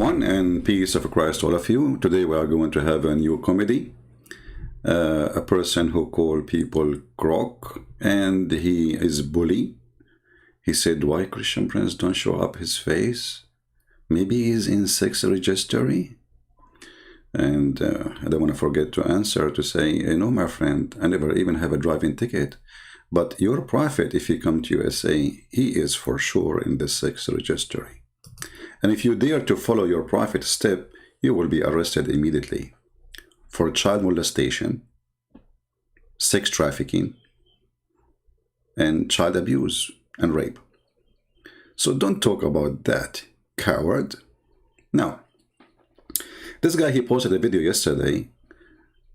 everyone, and peace of Christ to all of you. Today we are going to have a new comedy. A person who called people croc, and he is bully. He said, why Christian Prince don't show up his face? Maybe he's in sex registry. And I don't want to forget to answer to say, no, my friend, I never even have a driving ticket. But your prophet, if he come to USA, he is for sure in the sex registry. And if you dare to follow your prophet's step, you will be arrested immediately for child molestation, sex trafficking, and child abuse and rape. So don't talk about that, coward. Now, this guy, he posted a video yesterday,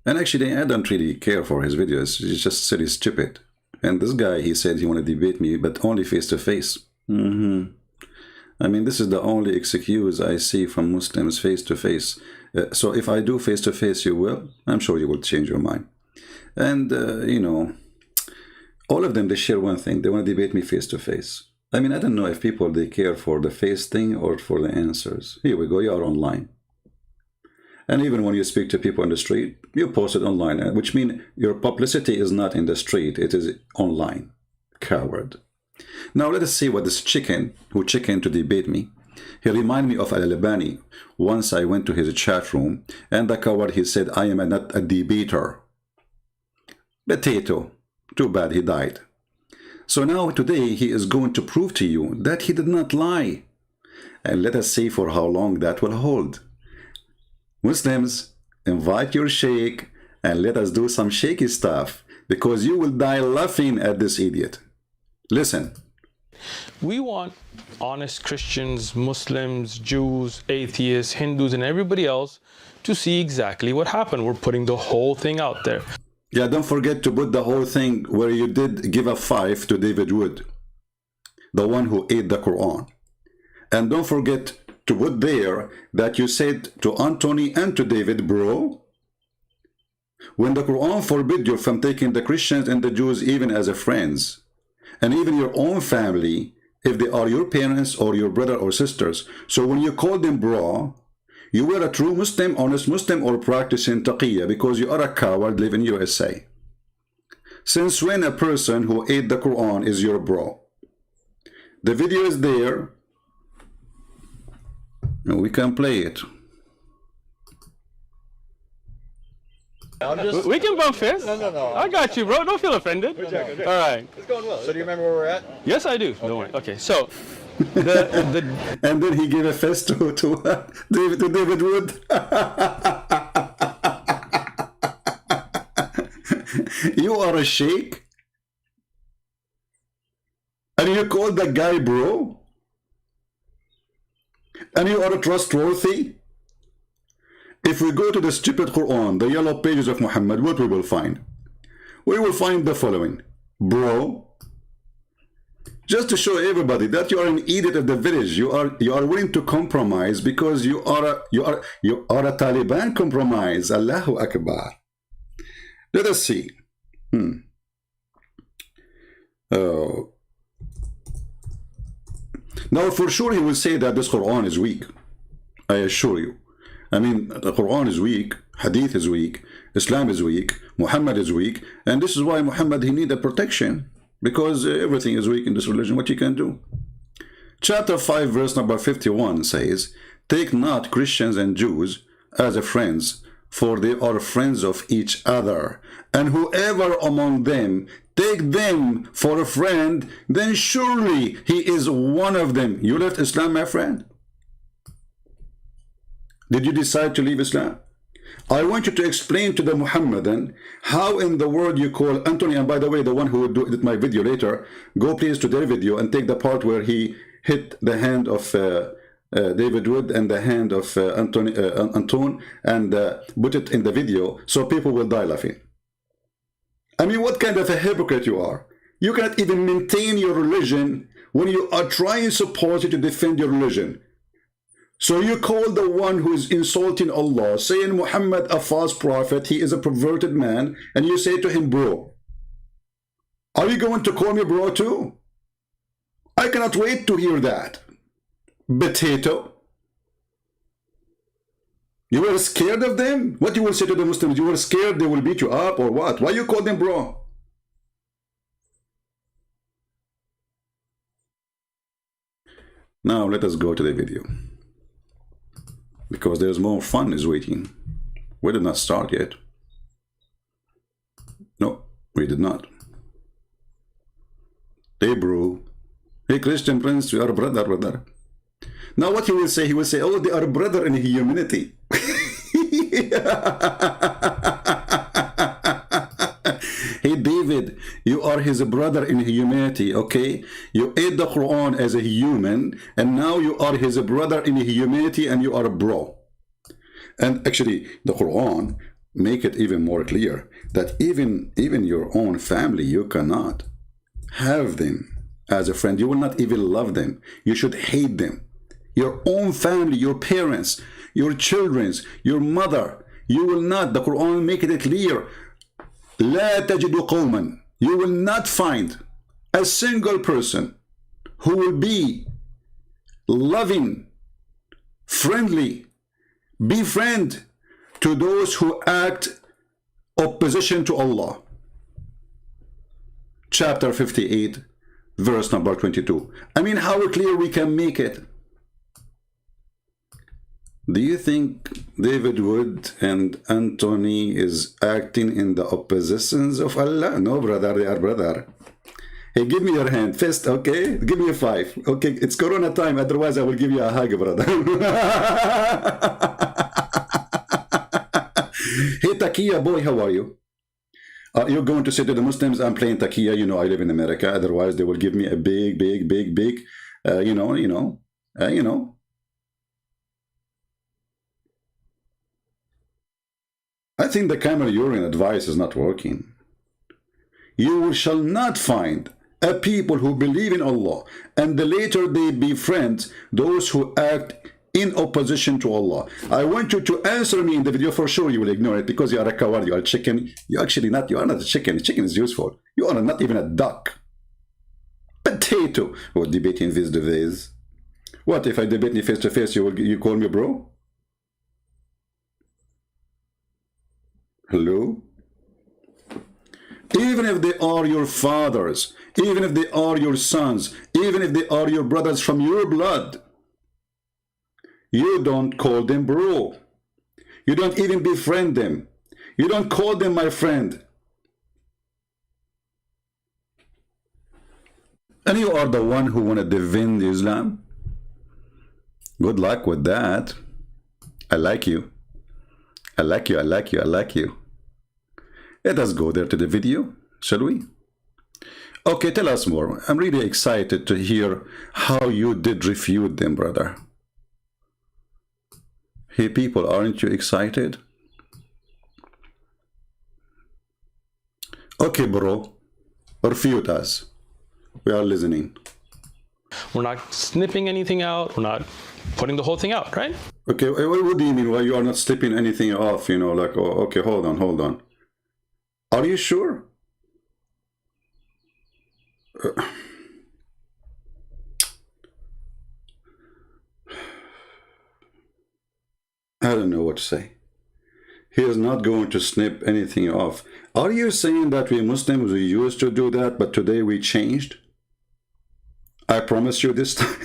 and actually I don't really care for his videos. He just said he's stupid. And this guy, he said he want to debate me, but only face-to-face. I mean, this is the only excuse I see from Muslims, face-to-face. So if I do face-to-face, you will. I'm sure you will change your mind. And, you know, all of them, they share one thing. They want to debate me face-to-face. I mean, I don't know if people, they care for the face thing or for the answers. Here we go, you are online. And even when you speak to people on the street, you post it online, which means your publicity is not in the street, it is online. Coward. Now let us see what this chicken, who chicken to debate me, he reminded me of Al-Albani. Once I went to his chat room, and the coward, he said, I am not a debater. Potato. Too bad he died. So now today he is going to prove to you that he did not lie. And let us see for how long that will hold. Muslims, invite your sheikh and let us do some shaky stuff, because you will die laughing at this idiot. Listen. We want honest Christians, Muslims, Jews, atheists, Hindus, and everybody else to see exactly what happened. We're putting the whole thing out there. Yeah, don't forget to put the whole thing where you did give a 5 to David Wood, the one who ate the Quran. And don't forget to put there that you said to Anthony and to David, bro, when the Quran forbid you from taking the Christians and the Jews even as a friends, and even your own family, if they are your parents or your brother or sisters. So when you call them bro, you were a true Muslim, honest Muslim, or practicing taqiyya, because you are a coward living in USA. Since when a person who ate the Quran is your bro? The video is there. We can play it. We can bump fists. No. I got you, bro. Don't feel offended. We're joking. All right. It's going well. So do you remember where we're at? Yes, I do. Don't worry. Okay, so and then he gave a fist to David Wood. You are a sheikh, and you call that guy bro, and you are trustworthy. If we go to the stupid Quran, the yellow pages of Muhammad, what we will find? We will find the following. Bro, just to show everybody that you are an idiot of the village, you are willing to compromise because you are a Taliban compromise. Allahu Akbar. Let us see. Now for sure he will say that this Quran is weak. I assure you. I mean, the Quran is weak, Hadith is weak, Islam is weak, Muhammad is weak, and this is why Muhammad, he needed protection, because everything is weak in this religion. What you can do? Chapter 5, verse number 51 says, take not Christians and Jews as a friends, for they are friends of each other. And whoever among them take them for a friend, then surely he is one of them. You left Islam, my friend? Did you decide to leave Islam? I want you to explain to the Muhammadan how in the word you call Anthony, and by the way, the one who will do my video later, go please to their video and take the part where he hit the hand of David Wood and the hand of Anton, and put it in the video so people will die laughing. I mean, what kind of a hypocrite you are? You cannot even maintain your religion when you are trying supposedly to defend your religion. So you call the one who is insulting Allah, saying Muhammad a false prophet, he is a perverted man, and you say to him, bro. Are you going to call me bro too? I cannot wait to hear that. Potato. You were scared of them? What you will say to the Muslims? You were scared they will beat you up or what? Why you call them bro? Now let us go to the video, because there's more fun is waiting. We did not start yet. No, we did not. Hey bro, hey Christian Prince, we are brother. Now what he will say? He will say, oh, they are brother in humanity. Hey David, you are his brother in humanity, okay? You ate the Quran as a human, and now you are his brother in humanity, and you are a bro. And actually, the Quran make it even more clear that even your own family, you cannot have them as a friend. You will not even love them. You should hate them. Your own family, your parents, your children, your mother, you will not. The Quran make it clear. لا تجد قوما. You will not find a single person who will be loving, friendly, befriend to those who act opposition to Allah. Chapter 58, verse number 22. I mean, how clear we can make it. Do you think David Wood and Anthony is acting in the oppositions of Allah? No, brother, they are brother. Hey, give me your hand. Fist, okay? Give me a 5. Okay, it's Corona time, otherwise I will give you a hug, brother. Hey, Takia boy, how are you? You're going to say to the Muslims, I'm playing Takia, you know, I live in America, otherwise they will give me a big, you know. I think the camel urine advice is not working. You shall not find a people who believe in Allah and the later they befriend those who act in opposition to Allah. I want you to answer me in the video. For sure you will ignore it because you are a coward, you are a chicken. You are not a chicken. Chicken is useful. You are not even a duck. Potato. Or debating face to face. What if I debate you face to face, you call me bro? Hello? Even if they are your fathers, even if they are your sons, even if they are your brothers from your blood, you don't call them bro. You don't even befriend them. You don't call them my friend. And you are the one who want to defend Islam? Good luck with that. I like you. I like you, I like you, I like you. Let us go there to the video, shall we? Okay, tell us more. I'm really excited to hear how you did refute them, brother. Hey, people, aren't you excited? Okay, bro. Refute us. We are listening. We're not snipping anything out. We're not putting the whole thing out, right? Okay, what do you mean? Why you are not slipping anything off? You know, like, oh, okay, hold on. Are you sure? I don't know what to say. He is not going to snip anything off. Are you saying that we Muslims, we used to do that, but today we changed? I promise you this time.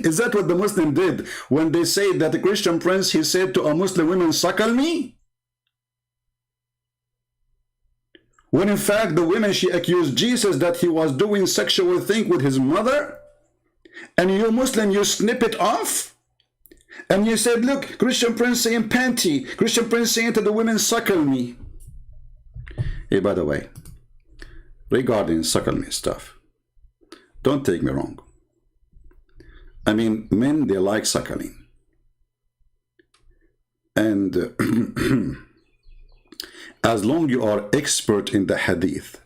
Is that what the Muslim did when they said that the Christian prince, he said to a Muslim woman, suckle me? When in fact the woman, she accused Jesus that he was doing sexual thing with his mother, and you Muslim, you snip it off, and you said, look, Christian prince saying panty, Christian prince saying to the women, suckle me. Hey, by the way, regarding suckle me stuff, don't take me wrong. I mean, men, they like suckling. And as long you are expert in the hadith,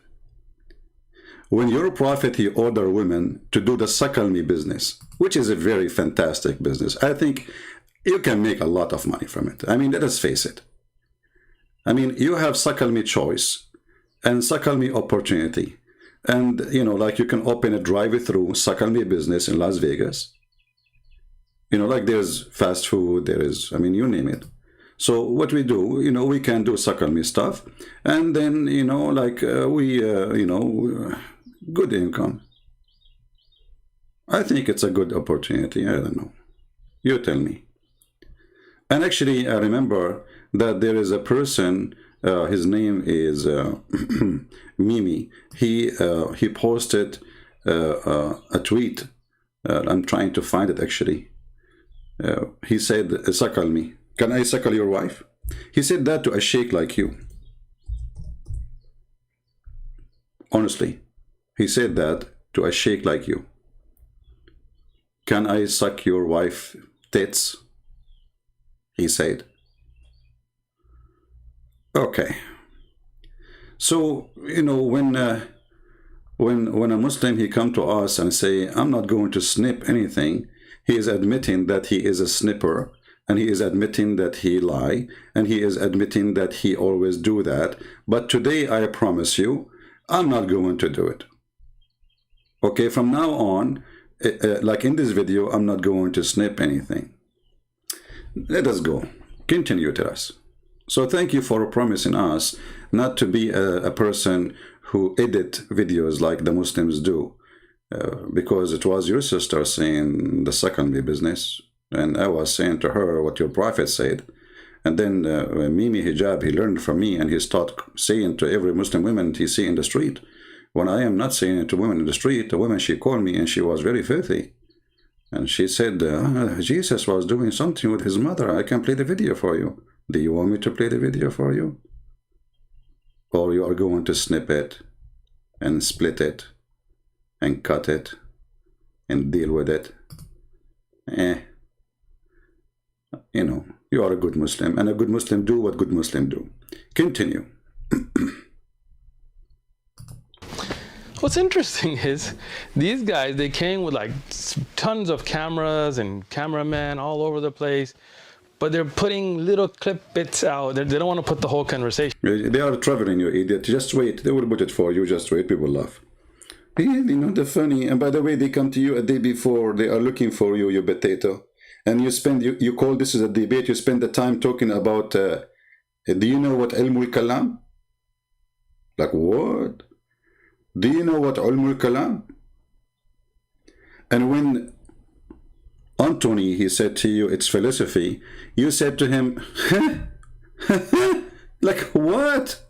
when your prophet, he ordered women to do the suckle me business, which is a very fantastic business. I think you can make a lot of money from it. I mean, let us face it. I mean, you have suckle me choice and suckle me opportunity. And, you know, like you can open a drive-through Suckle Me business in Las Vegas. You know, like there's fast food, there is, I mean, you name it. So what we do, you know, we can do Suckle Me stuff. And then, you know, like you know, good income. I think it's a good opportunity. I don't know. You tell me. And actually, I remember that there is a person, his name is Mimi. He posted a tweet. I'm trying to find it actually. He said, "Suckle me. Can I suckle your wife?" He said that to a sheikh like you. Honestly, he said that to a sheikh like you. Can I suck your wife tits? He said. Okay. So, you know, when a Muslim, he come to us and say, I'm not going to snip anything, he is admitting that he is a snipper, and he is admitting that he lie, and he is admitting that he always do that. But today, I promise you, I'm not going to do it. Okay, from now on, like in this video, I'm not going to snip anything. Let us go. Continue to us. So thank you for promising us not to be a person who edit videos like the Muslims do, because it was your sister saying the Suckle Me business, and I was saying to her what your prophet said. And then Mimi Hijab, he learned from me, and he started saying to every Muslim woman he see in the street. When I am not saying it to women in the street, the woman, she called me and she was very filthy. And she said, Jesus was doing something with his mother. I can play the video for you. Do you want me to play the video for you? Or you are going to snip it and split it and cut it and deal with it? You know, you are a good Muslim, and a good Muslim do what good Muslim do. Continue. What's interesting is these guys, they came with like tons of cameras and cameramen all over the place, but they're putting little clip bits out. They don't want to put the whole conversation. They are traveling, you idiot. Just wait. They will put it for you. Just wait. People laugh. You know, the funny. And by the way, they come to you a day before. They are looking for you, you potato. And you call this is a debate. You spend the time talking about, do you know what Ilmul Kalam? Like what? Do you know what Ilmul Kalam? And when Anthony, he said to you, it's philosophy, you said to him, like what?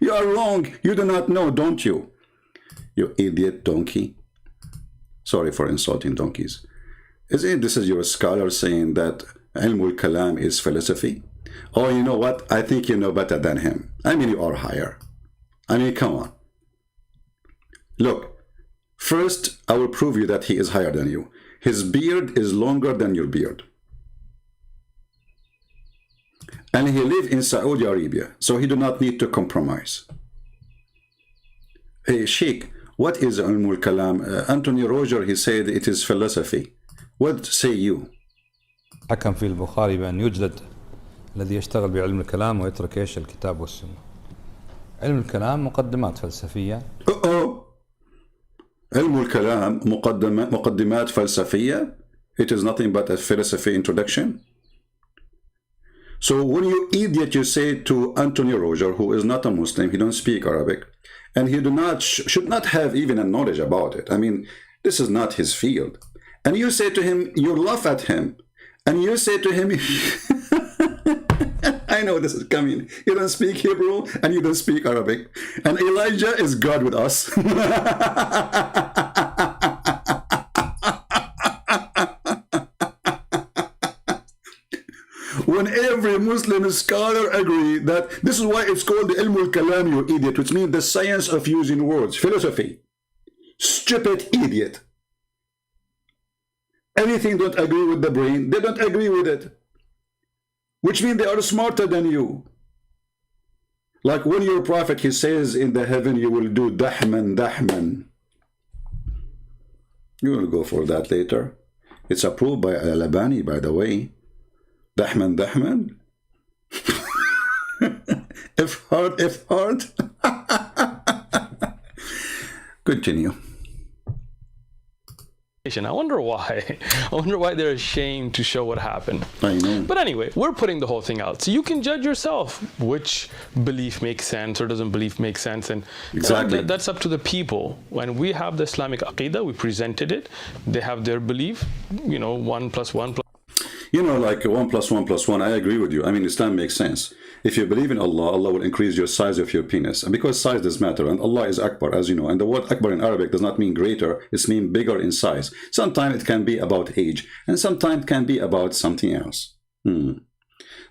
You are wrong. You do not know, don't you? You idiot donkey. Sorry for insulting donkeys. This is your scholar saying that Ilmul Kalam is philosophy? Oh, you know what? I think you know better than him. I mean, you are higher. I mean, come on. Look, first, I will prove you that he is higher than you. His beard is longer than your beard. And he lives in Saudi Arabia, so he do not need to compromise. Hey, Sheikh, what is Ilmul Kalam? Anthony Roger, he said it is philosophy. What say you? حكم في البخاري بأن يوجد الذي يشتغل بعلم الكلام ويترك إيش الكتاب والسنة. علم الكلام مقدمات فلسفية. علم الكلام مقدمات فلسفية. It is nothing but a philosophy introduction. So when you idiot, you say to Anthony Roger, who is not a Muslim, he don't speak Arabic, and he should not have even a knowledge about it. I mean, this is not his field. And you say to him, you laugh at him, and you say to him, I know this is coming. You don't speak Hebrew, and you don't speak Arabic. And Elijah is God with us. When every Muslim scholar agree that this is why it's called the Ilmul Kalam, you idiot, which means the science of using words, philosophy. Stupid idiot. Anything don't agree with the brain, they don't agree with it. Which means they are smarter than you. Like when your prophet, he says in the heaven, you will do dahman, dahman. You will go for that later. It's approved by Al-Albani, by the way. Dahman, dahman. If hard. Continue. I wonder why. I wonder why they're ashamed to show what happened. I know. But anyway, we're putting the whole thing out. So you can judge yourself which belief makes sense or doesn't belief make sense. And Exactly. that's up to the people. When we have the Islamic Aqidah, we presented it. They have their belief, 1 + 1 +. Like 1 + 1 + 1, I agree with you. I mean, Islam makes sense. If you believe in Allah, Allah will increase your size of your penis. And because size does matter, and Allah is Akbar, as you know. And the word Akbar in Arabic does not mean greater, it means bigger in size. Sometimes it can be about age, and sometimes it can be about something else.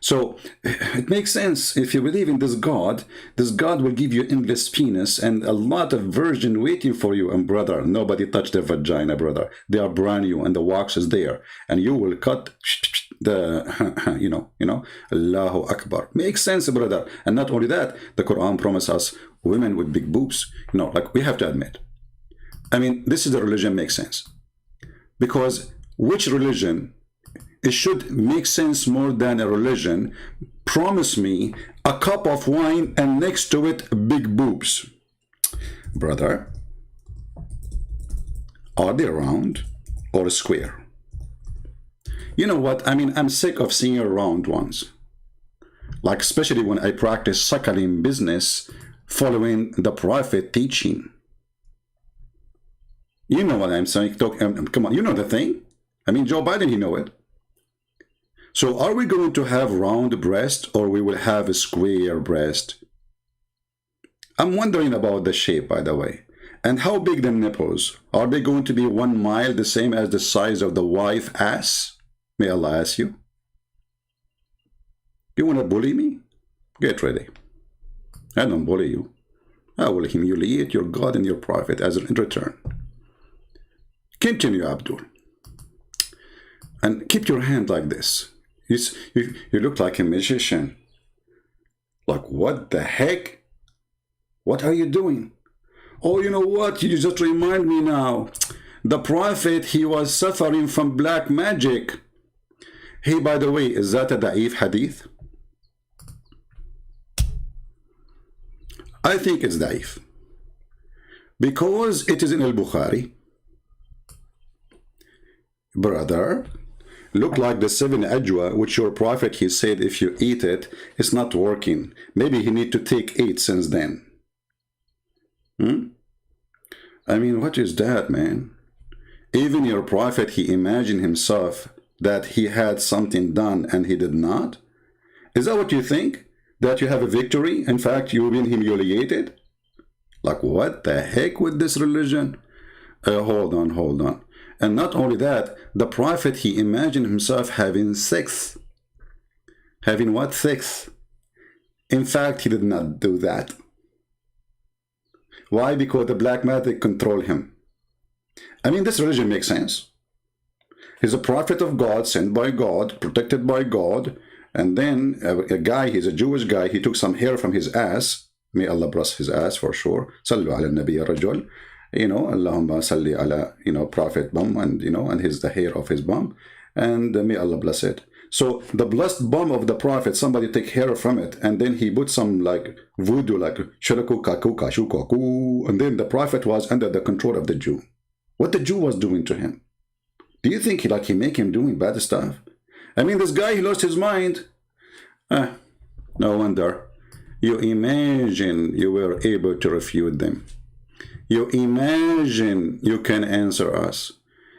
So it makes sense. If you believe in this God will give you endless penis and a lot of virgin waiting for you. And brother, nobody touched their vagina, brother. They are brand new and the wax is there. And you will cut the, Allahu Akbar. Makes sense, brother. And not only that, the Quran promises us women with big boobs. Like we have to admit. I mean, this is the religion makes sense. Because which religion, it should make sense more than a religion. Promise me a cup of wine and next to it big boobs. Brother, are they round or square? You know what? I mean, I'm sick of seeing round ones. Like especially when I practice suckling business following the Prophet teaching. You know what I'm saying? Come on, you know the thing? I mean, Joe Biden, he know it. So are we going to have round breast or we will have a square breast? I'm wondering about the shape, by the way. And how big the nipples? Are they going to be 1 mile, the same as the size of the wife ass? May Allah ask you. You want to bully me? Get ready. I don't bully you. I will humiliate your God and your Prophet as in return. Continue, Abdul. And keep your hand like this. You look like a magician. Like, what the heck? What are you doing? Oh, you know what? You just remind me now. The Prophet, he was suffering from black magic. Hey, by the way, is that a da'if hadith? I think it's da'if. Because it is in al-Bukhari. Brother, look like the 7 ajwa, which your prophet, he said, if you eat it, it's not working. Maybe he need to take 8 since then. I mean, what is that, man? Even your prophet, he imagined himself that he had something done and he did not? Is that what you think? That you have a victory? In fact, you've been humiliated? Like, what the heck with this religion? Hold on. And not only that, the Prophet, he imagined himself having sex. Having what? Sex. In fact, he did not do that. Why? Because the black magic controlled him. I mean, this religion makes sense. He's a prophet of God, sent by God, protected by God. And then a guy, he's a Jewish guy, he took some hair from his ass. May Allah bless his ass for sure. Sallu ala nabi rajul. Allahumma salli ala, Prophet bum, and, and the hair of his bum, and may Allah bless it. So the blessed bum of the Prophet, somebody take hair from it, and then he put some like voodoo, like shuraku kaku kashu kaku, and then the Prophet was under the control of the Jew. What the Jew was doing to him? Do you think he make him doing bad stuff? I mean, this guy, he lost his mind. No wonder. You imagine you were able to refute them. You imagine you can answer us.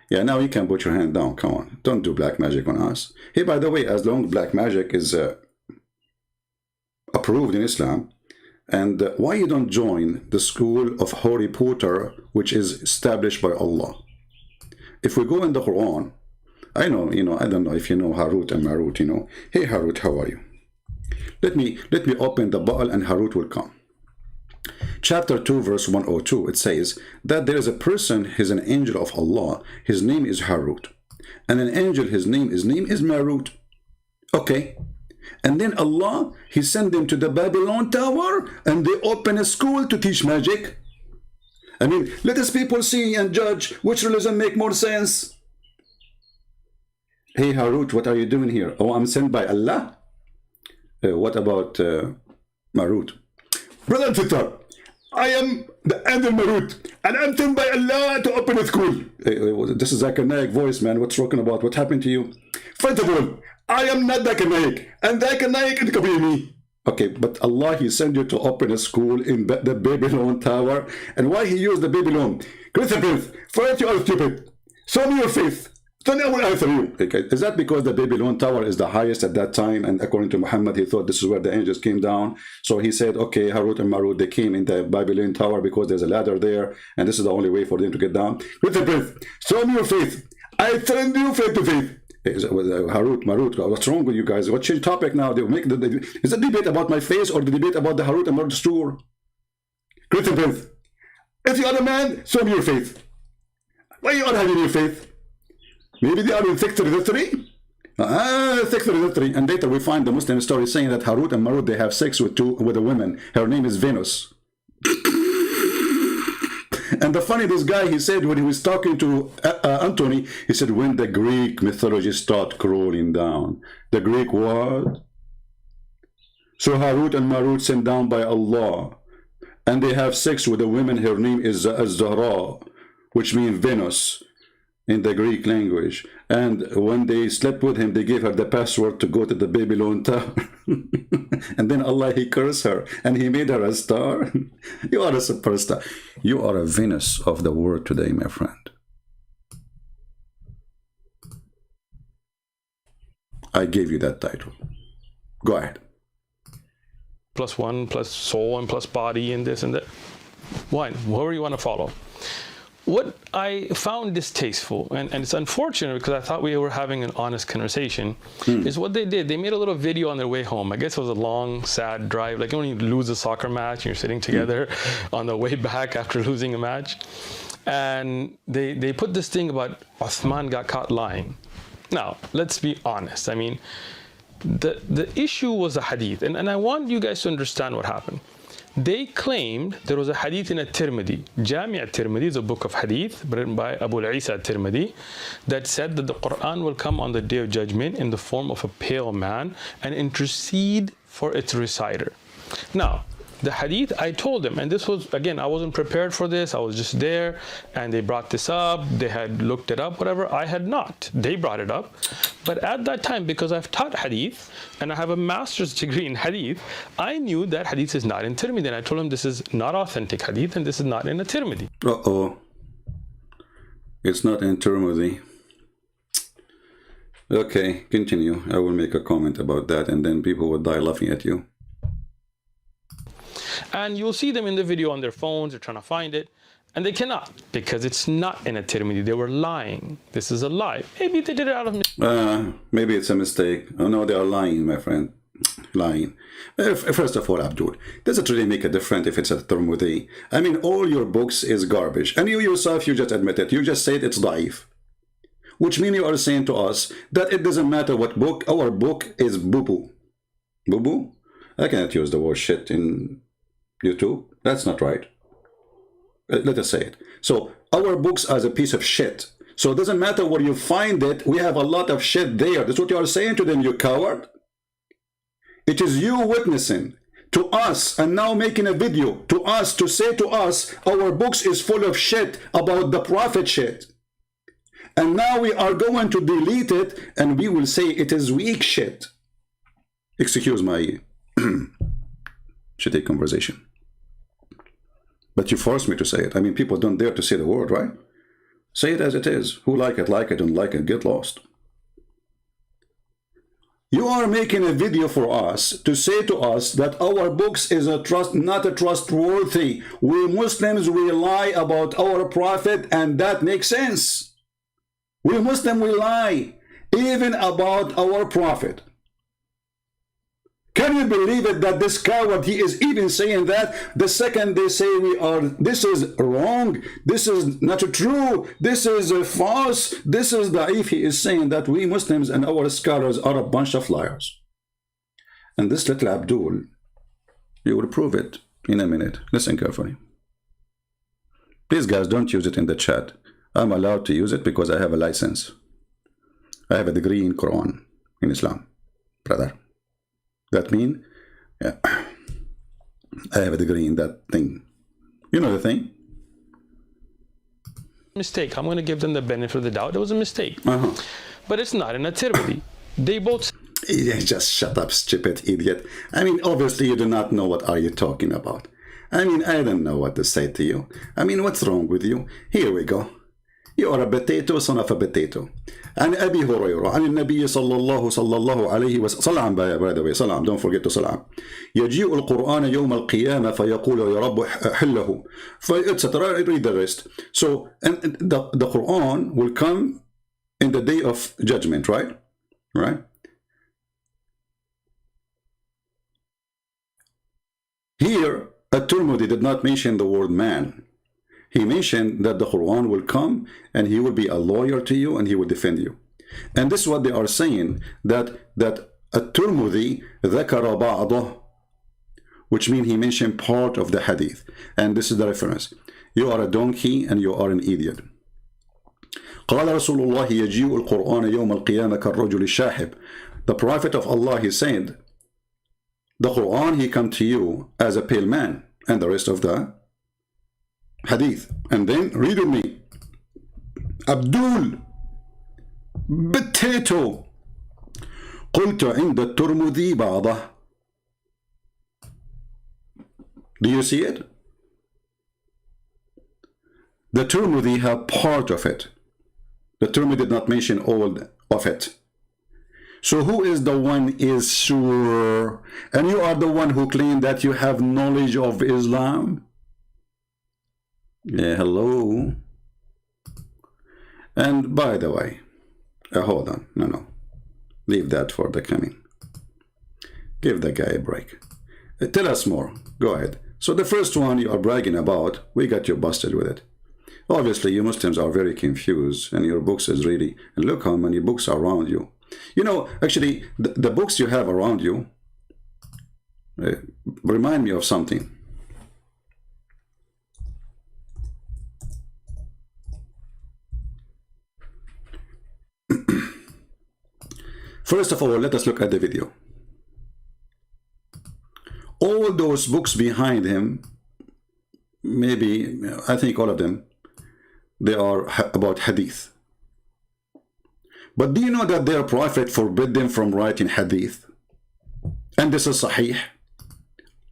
Yeah, now you can put your hand down. Come on. Don't do black magic on us. Hey, by the way, as long as black magic is approved in Islam, and why you don't join the school of Harry Potter, which is established by Allah? If we go in the Quran, I know, I don't know if you know Harut and Marut, Hey, Harut, how are you? Let me open the bottle and Harut will come. Chapter 2, verse 102, it says that there is a person, he's an angel of Allah, his name is Harut. And an angel, his name is Marut. Okay. And then Allah, he sent them to the Babylon Tower and they open a school to teach magic. I mean, let us people see and judge which religion make more sense. Hey, Harut, what are you doing here? Oh, I'm sent by Allah? What about Marut? Brother Twitter, I am the Adel Marut, and I'm told by Allah to open a school. This is Zakir Naik voice, man. What's talking about? What happened to you? First of all, I am not Zakir Naik, and Zakir Naik is me. Okay, but Allah, He sent you to open a school in the Babylon Tower. And why He used the Babylon? Christopher, first you are stupid. Show me your faith. Then I will answer you. Okay. Is that because the Babylon Tower is the highest at that time? And according to Muhammad, he thought this is where the angels came down. So he said, okay, Harut and Marut, they came in the Babylon Tower because there's a ladder there. And this is the only way for them to get down. Christopher, show me your faith. I send you faith to faith. Harut, Marut, what's wrong with you guys? What's your topic now? They make is the debate about my face or the debate about the Harut and Marut store? Christopher, if you are a man, show me your faith. Why you are having your faith? Maybe they are in 633? 633. And later we find the Muslim story saying that Harut and Marut, they have sex with a woman. Her name is Venus. And the funny, this guy, he said when he was talking to Anthony, he said, when the Greek mythology start crawling down. The Greek what? So Harut and Marut sent down by Allah. And they have sex with a woman. Her name is Zahra, which means Venus in the Greek language. And when they slept with him, they gave her the password to go to the Babylon Tower. And then Allah, He cursed her and He made her a star. You are a superstar. You are a Venus of the world today, my friend. I gave you that title. Go ahead. Plus one, plus soul, and plus body, and this and that. One, whoever you want to follow. What I found distasteful, and it's unfortunate because I thought we were having an honest conversation, is what they did. They made a little video on their way home. I guess it was a long, sad drive. Like when you lose a soccer match and you're sitting together on the way back after losing a match. And they put this thing about Uthman got caught lying. Now, let's be honest. I mean, the issue was a hadith. And I want you guys to understand what happened. They claimed there was a hadith in At-Tirmidhi. Jami' At-Tirmidhi is a book of hadith written by Abu Isa At-Tirmidhi that said that the Quran will come on the Day of Judgment in the form of a pale man and intercede for its reciter. Now, the hadith, I told them, and this was, again, I wasn't prepared for this. I was just there, and they brought this up. They had looked it up, whatever. I had not. They brought it up. But at that time, because I've taught hadith, and I have a master's degree in hadith, I knew that hadith is not in Tirmidhi. And I told them this is not authentic hadith, and this is not in a Tirmidhi. Uh-oh. It's not in Tirmidhi. Okay, continue. I will make a comment about that, and then people will die laughing at you. And you'll see them in the video on their phones. They're trying to find it. And they cannot, because it's not in a Tirmidhi. They were lying. This is a lie. Maybe they did it out of... maybe it's a mistake. Oh, no, they are lying, my friend. Lying. First of all, Abdul, does it really make a difference if it's a Tirmidhi? I mean, all your books is garbage. And you yourself, you just admit it. You just said it's daif. Which means you are saying to us that it doesn't matter what book. Our book is boo-boo. Boo-boo? I cannot use the word shit in YouTube. That's not right. Let us say it. So our books are a piece of shit. So it doesn't matter where you find it. We have a lot of shit there. That's what you are saying to them, you coward. It is you witnessing to us and now making a video to us to say to us our books is full of shit about the Prophet shit. And now we are going to delete it and we will say it is weak shit. Excuse my shitty conversation. But you forced me to say it. I mean, people don't dare to say the word, right? Say it as it is. Who like it, don't like it, get lost. You are making a video for us to say to us that our books is not a trustworthy. We Muslims, we lie about our Prophet, and that makes sense. We Muslims, we lie even about our Prophet. Can you believe it that this coward, he is even saying that the second they say this is wrong, this is not true, this is false, this is da'if, he is saying that we Muslims and our scholars are a bunch of liars. And this little Abdul, you will prove it in a minute. Listen carefully. Please guys, don't use it in the chat. I'm allowed to use it because I have a license. I have a degree in Quran, in Islam, brother. That means, yeah, I have a degree in that thing. You know the thing? Mistake. I'm going to give them the benefit of the doubt. It was a mistake. Uh-huh. But it's not in a Tirmidhi. They both Yeah, just shut up, stupid idiot. I mean, obviously you do not know what are you talking about. I mean, I don't know what to say to you. I mean, what's wrong with you? Here we go. You are a potato, son of a potato. عن أبي هريرة عن النبي صلى الله عليه وسلم صلى by the way صلى don't forget to صلى يجيء القرآن يوم القيامة فيقول يا رب حله etc. Read the rest. So and the Quran will come in the day of judgment, right? Right? Here, At-Tirmidhi did not mention the word man. He mentioned that the Quran will come and he will be a lawyer to you and he will defend you. And this is what they are saying, that At-Tirmidhi ذكر بعضه, which means he mentioned part of the hadith. And this is the reference. You are a donkey and you are an idiot. قال رسول الله يجيء القرآن يوم القيامة كالرجل الشاحب. The Prophet of Allah, he said, the Quran, he come to you as a pale man, and the rest of the hadith. And then read with me. Abdul potato قلت عند الترمذي بعضه. Do you see it? The Tirmidhi have part of it. The Tirmidhi did not mention all of it. So who is the one is sure? And you are the one who claim that you have knowledge of Islam? Yeah, hello. And by the way, hold on. No. Leave that for the coming. Give the guy a break. Tell us more. Go ahead. So the first one you are bragging about, we got you busted with it. Obviously, you Muslims are very confused, and your books is really, and look how many books are around you. You know, actually, the books you have around you remind me of something. First of all, let us look at the video. All those books behind him, maybe, I think all of them, they are about hadith. But do you know that their prophet forbid them from writing hadith? And this is sahih.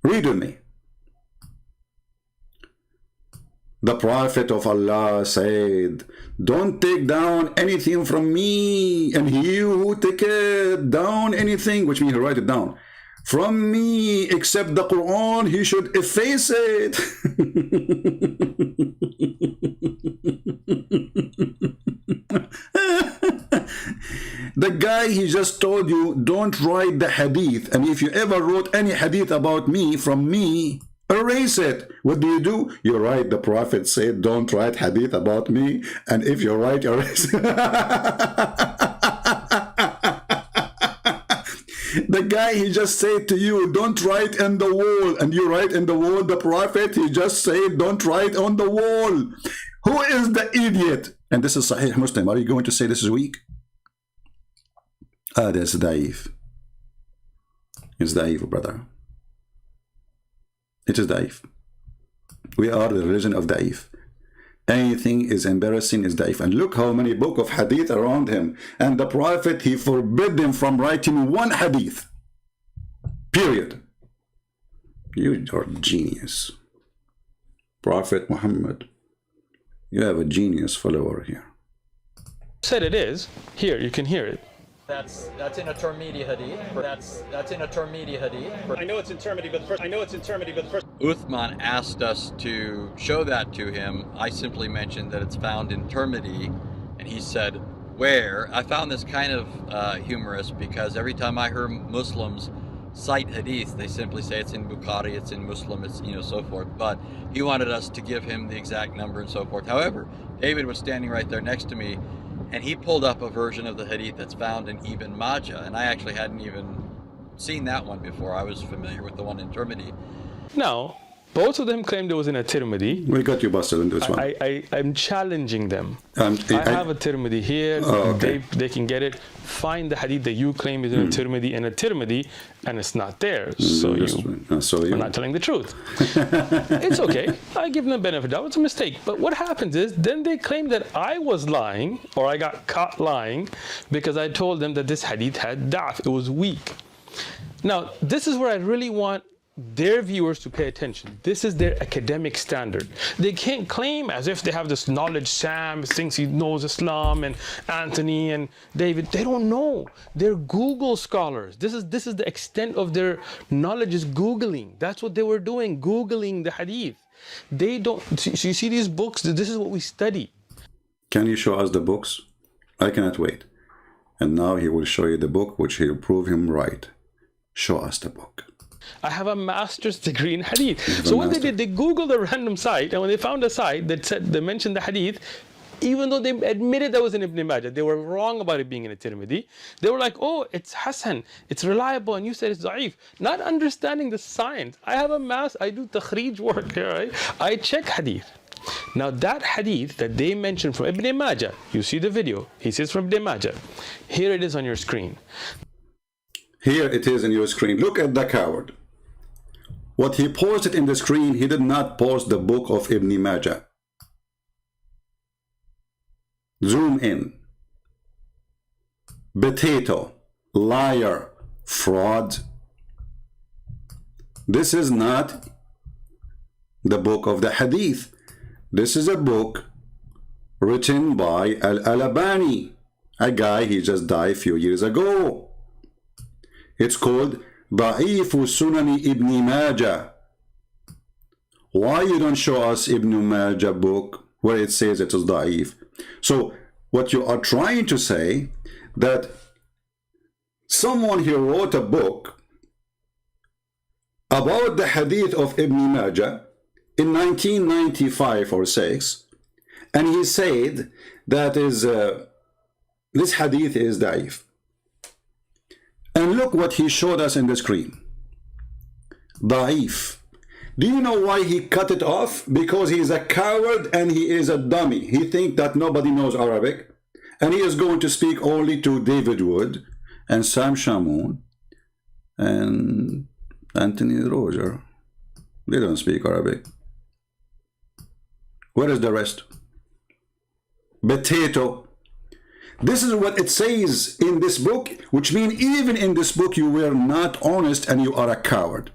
Read with me. The Prophet of Allah said, don't take down anything from me, and he who taketh down anything, which means he write it down, from me except the Quran, he should efface it. The guy, he just told you, don't write the hadith, and if you ever wrote any hadith about me, from me, erase it. What do? You write the Prophet said, don't write hadith about me, and if you write, erase it. The guy, he just said to you, don't write in the wall, and you write in the wall. The Prophet, he just said, don't write on the wall. Who is the idiot? And this is Sahih Muslim. Are you going to say this is weak? That's daif. It's daif, brother. It is daif. We are the religion of daif. Anything is embarrassing is daif. And look how many book of hadith around him. And the Prophet, he forbid them from writing one hadith. Period. You are genius. Prophet Muhammad, you have a genius follower here. said it is. Here, you can hear it. That's in a Tirmidhi hadith. That's in a Tirmidhi hadith. I know it's in Tirmidhi, but first. Uthman asked us to show that to him. I simply mentioned that it's found in Tirmidhi, and he said, where? I found this kind of humorous because every time I hear Muslims cite hadith, they simply say it's in Bukhari, it's in Muslim, it's so forth. But he wanted us to give him the exact number and so forth. However, David was standing right there next to me, and he pulled up a version of the hadith that's found in Ibn Majah, and I actually hadn't even seen that one before. I was familiar with the one in Tirmidhi. Now, Both of them claim there was in a Tirmidhi. We got you busted on this one. I'm challenging them. I have a Tirmidhi here. Oh, okay. They can get it. Find the hadith that you claim is in a Tirmidhi and it's not there. So you're not telling the truth. It's okay. I give them the benefit of the doubt. It's a mistake. But what happens is then they claim that I was lying, or I got caught lying, because I told them that this hadith had da'f. It was weak. Now, this is where I really want their viewers to pay attention. This is their academic standard. They can't claim as if they have this knowledge. Sam thinks he knows Islam, and Anthony and David, they don't know. They're Google scholars. This is the extent of their knowledge, is Googling. That's what they were doing, Googling the hadith. They don't, so you see these books, this is what we study. Can you show us the books? I cannot wait. And now he will show you the book which will prove him right. Show us the book. I have a master's degree in hadith. So what they did, they Googled a random site, and when they found a site that said, they mentioned the hadith, even though they admitted that was in Ibn Majah, they were wrong about it being in a Tirmidhi. They were like, oh, it's Hasan, it's reliable, and you said it's da'if. Not understanding the science. I have I do takhrij work here, right? I check hadith. Now that hadith that they mentioned from Ibn Majah, you see the video, he says from Ibn Majah. Here it is on your screen. Here it is on your screen. Look at the coward. What he posted in the screen, he did not post the book of Ibn Majah. Zoom in. Potato, liar, fraud. This is not the book of the hadith. This is a book written by Al-Albani, a guy, he just died a few years ago. It's called Da'if Sunani Ibn Majah. Why you don't show us Ibn Majah book where it says it is da'if? So what you are trying to say, that someone here wrote a book about the hadith of Ibn Majah in 1995 or 6, and he said that is this hadith is da'if. And look what he showed us in the screen. Da'if. Do you know why he cut it off? Because he is a coward and he is a dummy. He thinks that nobody knows Arabic, and he is going to speak only to David Wood and Sam Shamoun and Anthony Roger. They don't speak Arabic. Where is the rest? Potato. This is what it says in this book, which means even in this book you were not honest and you are a coward.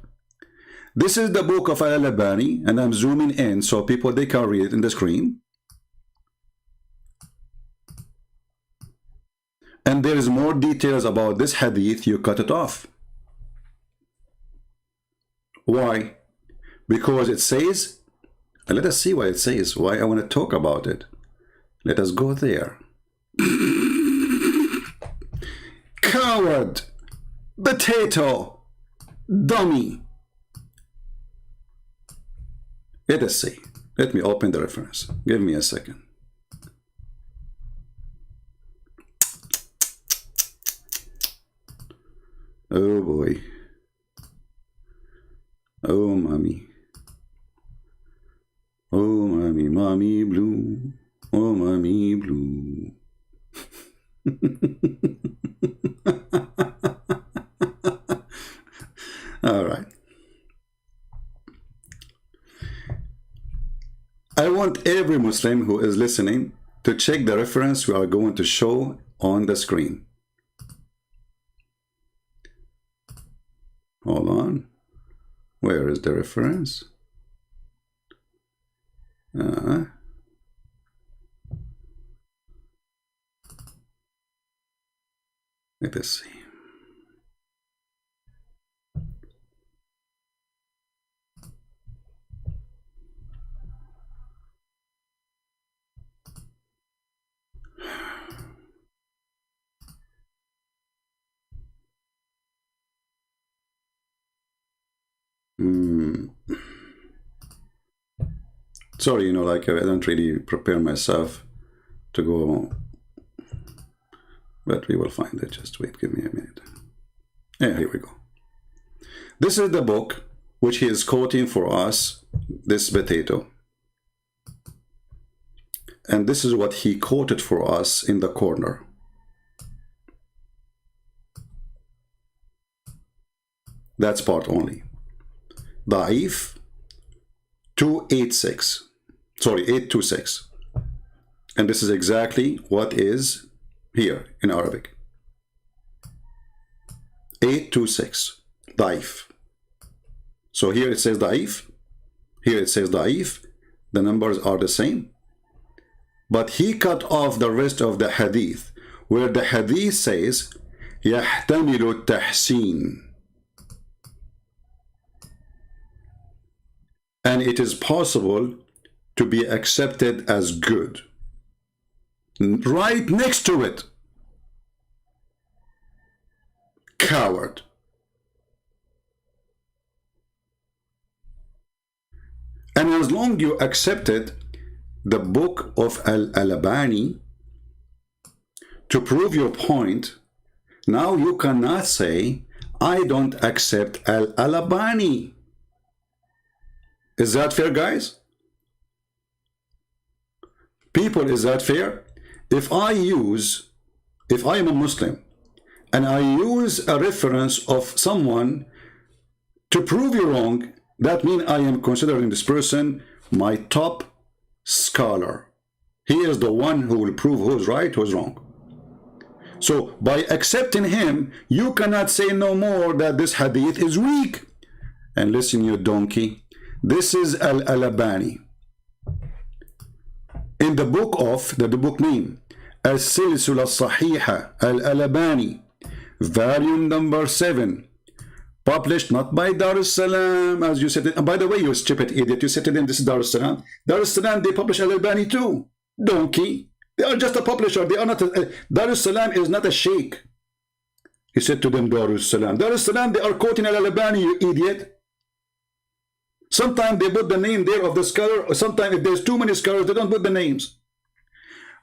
This is the book of Al-Albani, and I'm zooming in so people, they can read it in the screen. And there is more details about this hadith, you cut it off. Why? Because it says, let us see what it says, why I want to talk about it. Let us go there. Coward, potato, dummy. Let us see. Let me open the reference. Give me a second. Oh boy. Oh mommy. Oh mommy, mommy blue. Oh mommy blue. All right. I want every Muslim who is listening to check the reference we are going to show on the screen. Hold on. Where is the reference? Let us see. Sorry, like I don't really prepare myself to go, but we will find it. Just wait, give me a minute. Yeah, here we go. This is the book which he is quoting for us, this potato. And this is what he quoted for us in the corner. That's part only. Da'if 286. Sorry, 826. And this is exactly what is here in Arabic. 826. Da'if. So here it says Da'if. Here it says Da'if. The numbers are the same. But he cut off the rest of the hadith, where the hadith says, يحتمل التحسين. And it is possible to be accepted as good. Right next to it. Coward. And as long as you accepted the book of Al-Albani to prove your point, now you cannot say, I don't accept Al-Albani. Is that fair, guys? People, is that fair? If I am a Muslim and I use a reference of someone to prove you wrong, that means I am considering this person my top scholar. He is the one who will prove who's right, who's wrong. So by accepting him, you cannot say no more that this hadith is weak. And listen, you donkey, this is Al-Albani. In the book of, the book name, As-Silsila Sahiha, Al-Albani, volume number 7, published not by Dar es-Salam, as you said it. And by the way, you stupid idiot, you said to them, this is Dar es-Salam. Dar es-Salam, they publish Al-Albani too. Donkey. They are just a publisher. They are not Dar es-Salam is not a sheikh. He said to them, Dar es-Salam. Dar es-Salam, they are quoting Al-Albani, you idiot. Sometimes they put the name there of the scholar, or sometimes if there's too many scholars, they don't put the names.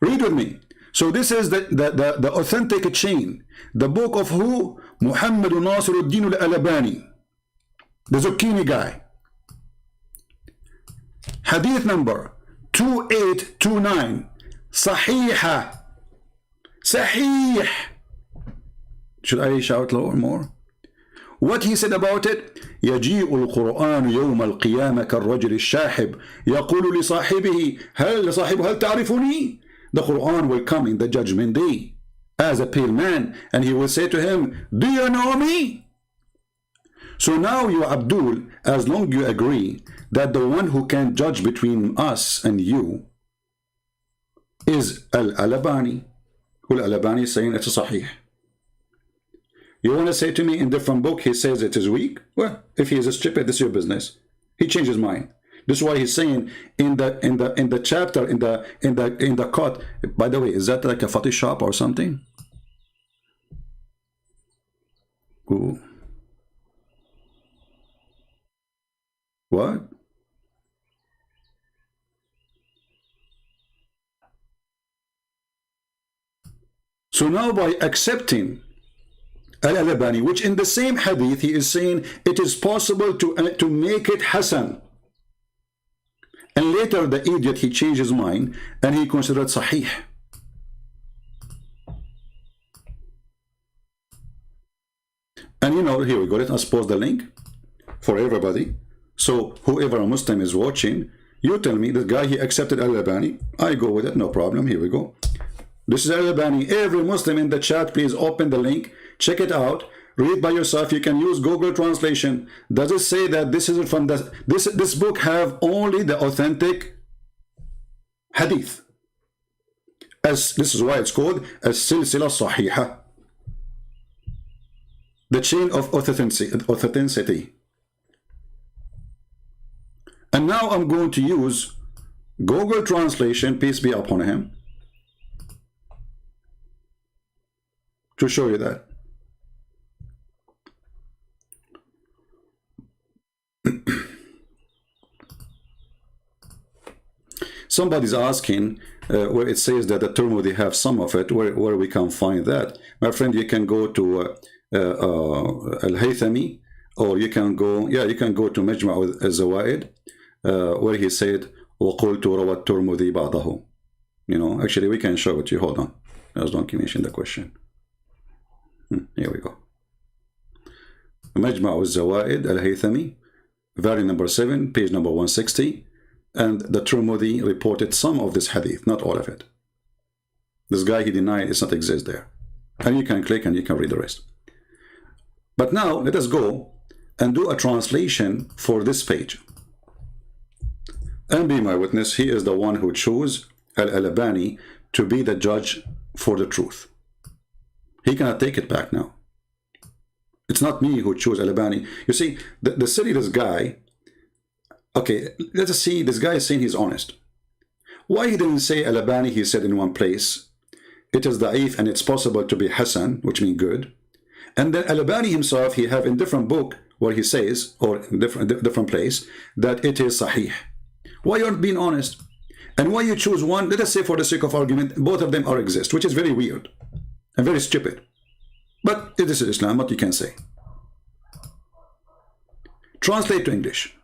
Read with me. So this is the authentic chain. The book of who? Muhammad Nasiruddin al-Albani, the zucchini guy. Hadith number 2829. Sahiha. Sahih. Should I shout lower more? What he said about it? يجيء القرآن يوم القيامة كالرجل الشاحب يقول لصاحبه هل تعرفني? The Quran will come in the judgment day as a pale man, and he will say to him, do you know me? So now you, Abdul, as long as you agree that the one who can judge between us and you is Al-Albani, who Al-Albani is saying it's a sahih. You want to say to me in different book he says it is weak? Well, if he is a stupid, this is your business. He changed his mind. This is why he's saying in the chapter in the cut. By the way, is that like a Photoshop or something? Ooh. What? So now by accepting Al-Albani, which in the same hadith he is saying it is possible to make it Hasan. And later the idiot, he changed his mind and he considered Sahih. And you know, here we go. Let us post the link for everybody. So whoever a Muslim is watching, you tell me, the guy, he accepted Al-Albani. I go with it, no problem. Here we go. This is Al-Albani. Every Muslim in the chat, please open the link. Check it out. Read by yourself. You can use Google translation. Does it say that this is from this book have only the authentic hadith? As this is why it's called As-Silsila Sahiha, the chain of authenticity. And now I'm going to use Google translation, peace be upon him, to show you that. Somebody's asking where it says that the Tirmidhi have some of it, where we can find that. My friend, you can go to Al-Haythami, or you can go, yeah, you can go to Majma' al-Zawaid, where he said, وَقُلْتُ رَوَى التُّرْمُذِي بَعْضَهُ. You know, actually, we can show it to you. Hold on. Let's don't mention the question. Here we go. Majma' al-Zawaid al-Haythami, volume number 7, page number 160. And the Tirmidhi reported some of this hadith, not all of it. This guy, he denied it's not exist there. And you can click and you can read the rest. But now, let us go and do a translation for this page. And be my witness, he is the one who chose Al-Albani to be the judge for the truth. He cannot take it back now. It's not me who chose Al-Albani. You see, the silly, this guy, okay, let us see, this guy is saying he's honest. Why he didn't say Al-Albani, he said in one place, it is da'if and it's possible to be Hasan, which means good. And then Al-Albani himself, he have in different book where he says, or in different place, that it is Sahih. Why you aren't being honest? And why you choose one? Let us say for the sake of argument, both of them are exist, which is very weird and very stupid. But it is Islam, what you can say. Translate to English.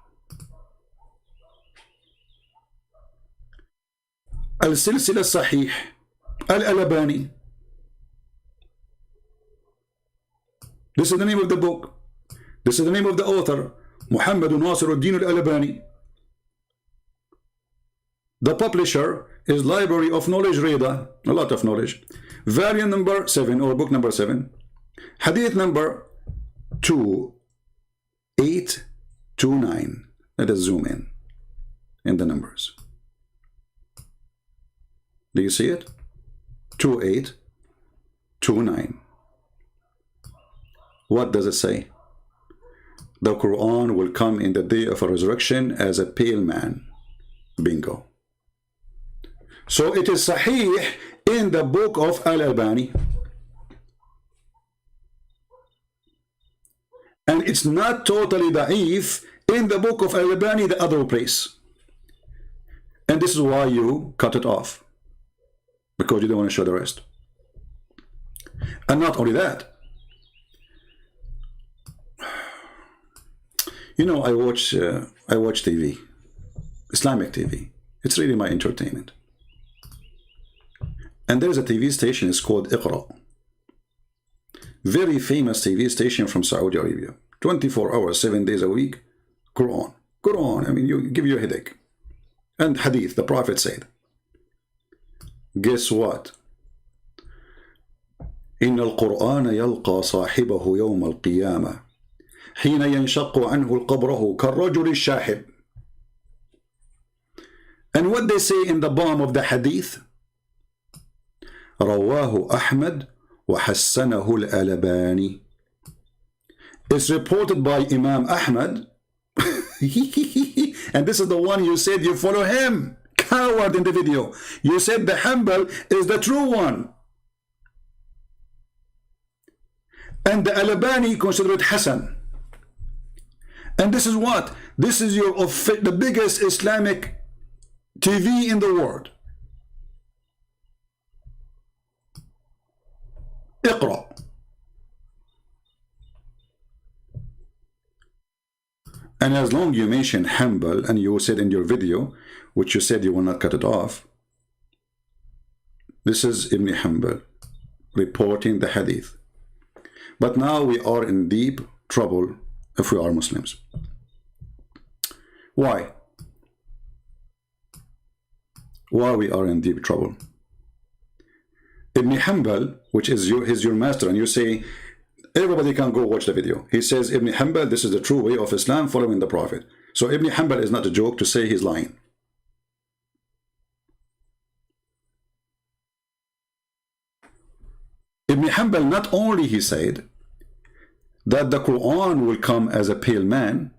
Al-Silsila Sahih, Al-Albani. This is the name of the book. This is the name of the author, Muhammad Nasiruddin Al-Albani. The publisher is Library of Knowledge Reader, a lot of knowledge. Volume number 7 or book number 7. Hadith number 2829. Let us zoom in the numbers. Do you see it? 2829. What does it say? The Quran will come in the day of a resurrection as a pale man. Bingo. So it is Sahih in the book of Al-Albani. And it's not totally da'if in the book of Al-Albani, the other place. And this is why you cut it off. Because you don't want to show the rest. And not only that. You know, I watch TV. Islamic TV. It's really my entertainment. And there's a TV station, it's called Iqra. Very famous TV station from Saudi Arabia. 24 hours, 7 days a week. Quran. Quran, I mean, you give you a headache. And hadith, the Prophet said. Guess what? إن القرآن يلقى صاحبه يوم القيامة حين ينشق عنه القبره كالرجل الشاحب. And what they say in the bottom of the hadith? رواه أحمد وحسنه الألباني. It's reported by Imam Ahmad. And this is the one you said you follow him. Coward in the video. You said the Hanbal is the true one. And the Albani considered Hassan. And this is what? This is the biggest Islamic TV in the world. Iqra. And as long you mention Hanbal, and you said in your video, which you said you will not cut it off, this is Ibn Hanbal reporting the hadith. But now we are in deep trouble if we are Muslims. Why? Why we are in deep trouble? Ibn Hanbal, which is your master, and you say, everybody can go watch the video. He says, Ibn Hanbal, this is the true way of Islam, following the Prophet. So Ibn Hanbal is not a joke to say he's lying. Ibn Hanbal, not only he said that the Quran will come as a pale man,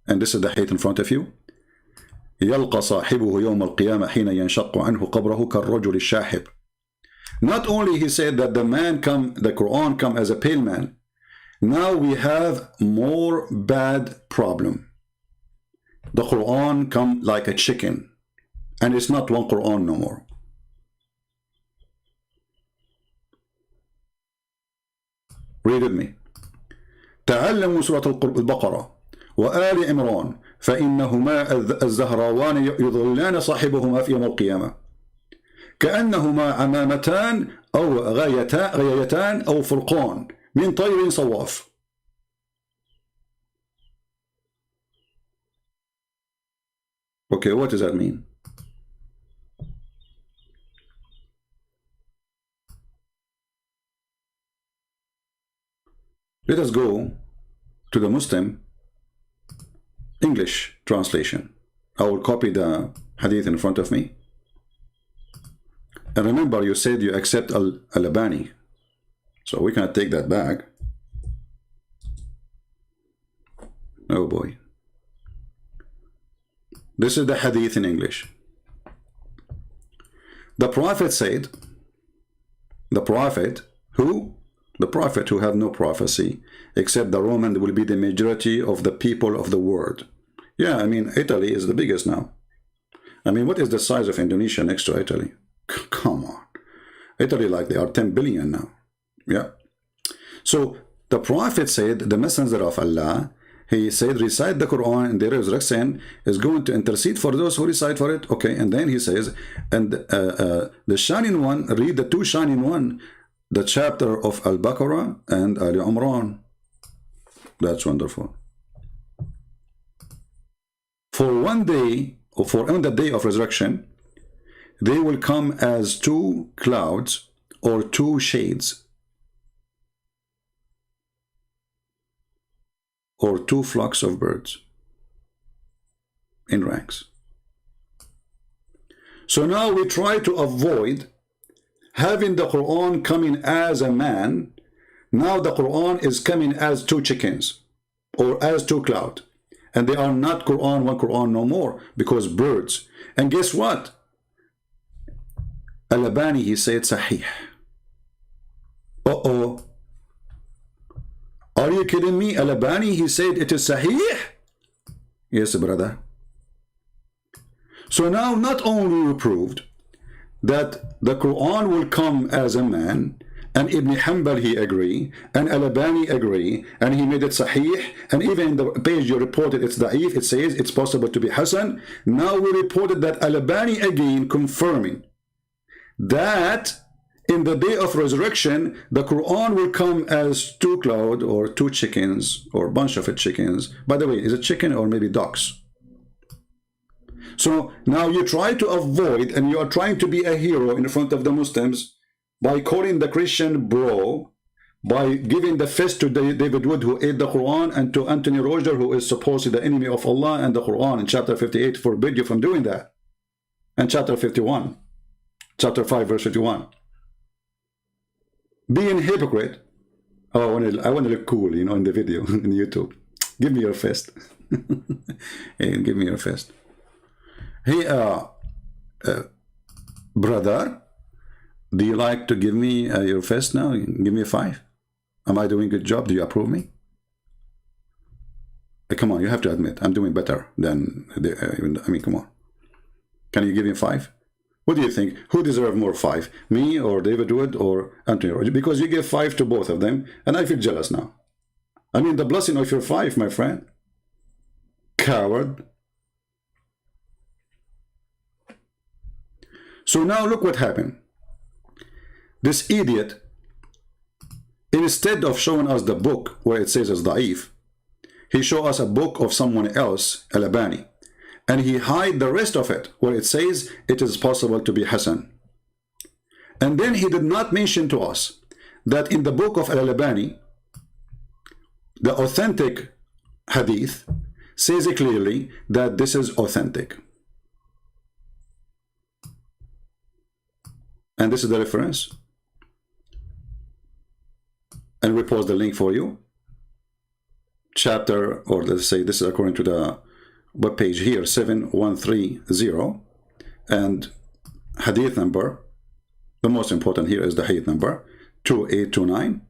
and this is the hadith in front of you, يلقى صاحبه يوم القيامة حين ينشق عنه قبره كالرجل الشاحب. Not only he said that the Quran come as a pale man, now we have more bad problem. The Quran come like a chicken, and it's not one Quran no more. Read with me. تعلموا سورة البقرة وآل عمران فإنهما الزهراوان يظلان صاحبهما في يوم القيامة كأنهما عمامتان أو غايتان أو فرقان من طير صواف. Okay, what does that mean? Let us go to the Muslim English translation. I will copy the hadith in front of me. And remember, you said you accept Al-Albani. So we cannot take that back. Oh boy. This is the hadith in English. The Prophet said, the Prophet who? The Prophet who have no prophecy, except the Roman will be the majority of the people of the world. Yeah, I mean, Italy is the biggest now. I mean, what is the size of Indonesia next to Italy? Come on. Italy, like they are 10 billion now. Yeah. So the Prophet said, the messenger of Allah, he said, recite the Quran and the resurrection is going to intercede for those who recite for it. Okay, and then he says, and the shining one, read the two shining one, the chapter of Al-Baqarah and Ali Imran. That's wonderful. For one day, or for on the day of resurrection, they will come as two clouds or two shades or two flocks of birds in ranks. So now we try to avoid having the Quran coming as a man. Now the Quran is coming as two chickens or as two clouds. And they are not Quran, one Quran no more, because birds. And guess what? Al-Albani, he said Sahih. Uh-oh. Are you kidding me? Al-Albani, he said it is Sahih? Yes, brother. So now not only we proved that the Quran will come as a man, and Ibn Hanbal he agree, and Al-Albani agree, and he made it Sahih, and even in the page you reported it's Da'if, it says it's possible to be Hasan. Now we reported that Al-Albani again confirming that in the day of resurrection, the Quran will come as two clouds or two chickens or a bunch of chickens. By the way, is it chicken or maybe ducks? So now you try to avoid, and you are trying to be a hero in front of the Muslims by calling the Christian bro, by giving the fist to David Wood who ate the Quran, and to Anthony Roger who is supposedly the enemy of Allah and the Quran in chapter 58 forbid you from doing that. And chapter 51, chapter 5 verse 51. Being hypocrite. Oh, I want to look cool, you know, in the video, in YouTube. Give me your fist. Hey, give me your fist. Hey, brother, do you like to give me your fist now? Give me a 5. Am I doing a good job? Do you approve me? Come on, you have to admit, I'm doing better than, I mean, come on. Can you give me 5? What do you think? Who deserves more 5? Me or David Wood or Anthony Roger? Because you gave 5 to both of them, and I feel jealous now. I mean, the blessing of your 5, my friend. Coward. So now look what happened. This idiot, instead of showing us the book where it says it's da'if, he showed us a book of someone else, Al-Albani, and he hide the rest of it where it says it is possible to be Hasan. And then he did not mention to us that in the book of Al-Albani, the authentic hadith says clearly that this is authentic. And this is the reference. And we post the link for you. Chapter, or let's say this is according to the web page here, 7130. And hadith number, the most important here is the hadith number, 2829.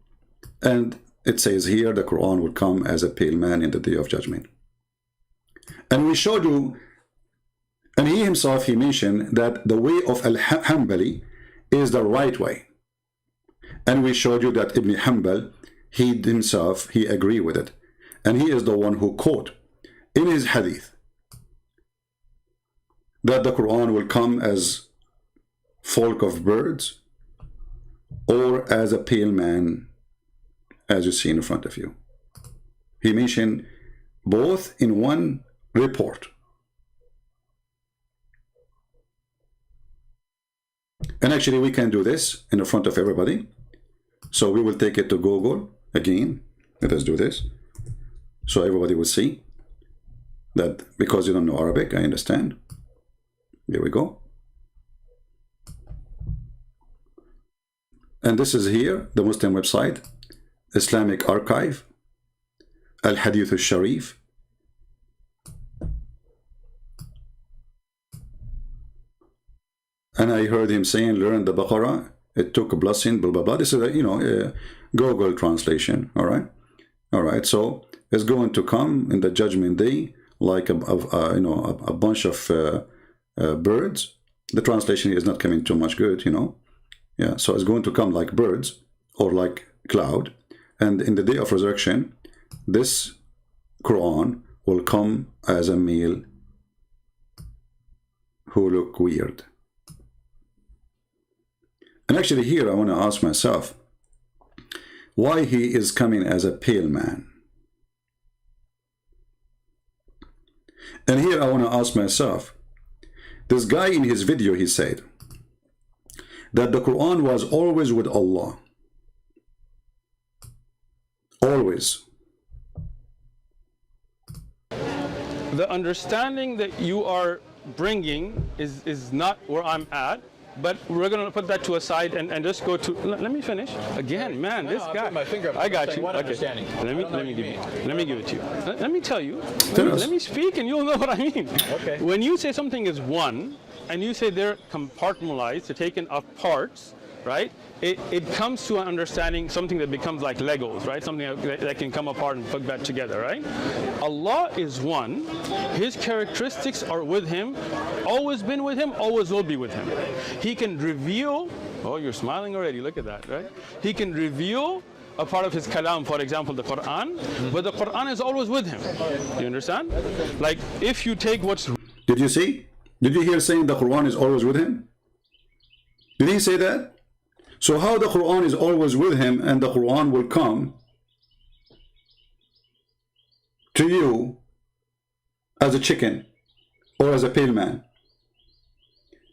And it says here the Quran will come as a pale man in the day of judgment. And we showed you, and he himself, he mentioned that the way of Al-Hanbali is the right way. And we showed you that Ibn Hanbal, he himself, he agree with it. And he is the one who quote in his hadith that the Quran will come as folk of birds or as a pale man, as you see in front of you. He mentioned both in one report. And actually we can do this in the front of everybody. So we will take it to Google again. Let us do this. So everybody will see that, because you don't know Arabic, I understand. Here we go. And this is here, the Muslim website, Islamic Archive, Al-Hadith al-Sharif. And I heard him saying, learn the Baqarah. It took a blessing, blah, blah, blah. This is a, a Google translation, all right? All right, so it's going to come in the judgment day like a bunch of birds. The translation is not coming too much good, Yeah, so it's going to come like birds or like cloud. And in the day of resurrection, this Quran will come as a male who look weird. And actually here I want to ask myself, why he is coming as a pale man? And here I want to ask myself, this guy in his video, he said that the Quran was always with Allah. Always. The understanding that you are bringing is not where I'm at. But we're going to put that to a side and just go to. Let me finish. Again, man, this guy. My finger up. I got you. Okay. Let me give it to you. Let me tell you. Let me speak, and you'll know what I mean. Okay. When you say something is one, and you say they're compartmentalized, they're taken of parts, right? It comes to an understanding, something that becomes like Legos, right? Something that can come apart and put back together, right? Allah is one. His characteristics are with him, always been with him, always will be with him. He can reveal, oh, you're smiling already, look at that, right? He can reveal a part of his kalam, for example, the Quran, but the Quran is always with him. You understand? Like, if you take what's... Did you see? Did you hear saying the Quran is always with him? Did he say that? So how the Quran is always with him and the Quran will come to you as a chicken or as a pale man?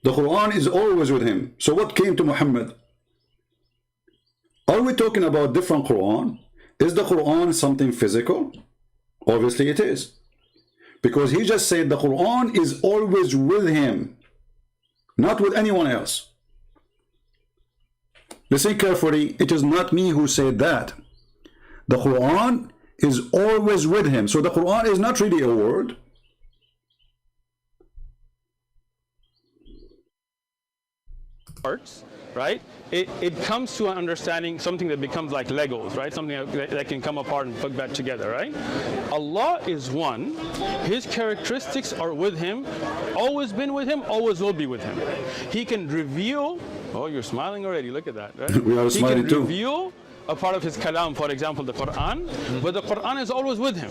The Quran is always with him. So what came to Muhammad? Are we talking about different Quran? Is the Quran something physical? Obviously it is. Because he just said the Quran is always with him, not with anyone else. Listen carefully, it is not me who said that. The Quran is always with him. So the Quran is not really a word. Parts, right? It comes to an understanding, something that becomes like Legos, right? Something that can come apart and put back together, right? Allah is one. His characteristics are with him, always been with him, always will be with him. He can reveal, oh, you're smiling already, look at that, right? We are smiling too. He can reveal a part of his kalam, for example, the Quran, but the Quran is always with him.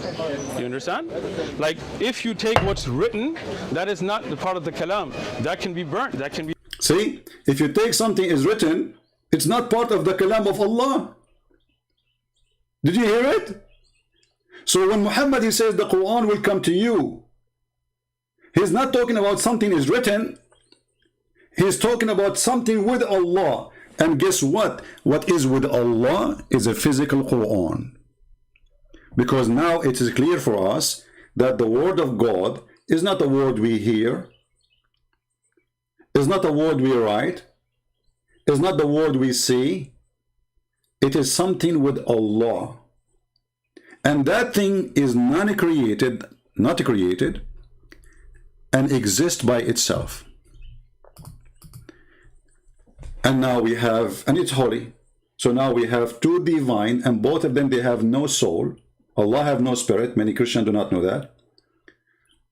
You understand? Like, if you take what's written, that is not the part of the kalam. That can be burnt, that can be... See, if you take something is written, it's not part of the kalam of Allah. Did you hear it? So when Muhammad, he says the Quran will come to you, he's not talking about something is written. He's talking about something with Allah. And guess what? What is with Allah is a physical Quran. Because now it is clear for us that the word of God is not a word we hear. It's not a word we write. It's not the word we see. It is something with Allah. And that thing is not created, and exists by itself. And now we have, and it's holy. So now we have two divine, and both of them, they have no soul. Allah have no spirit. Many Christians do not know that.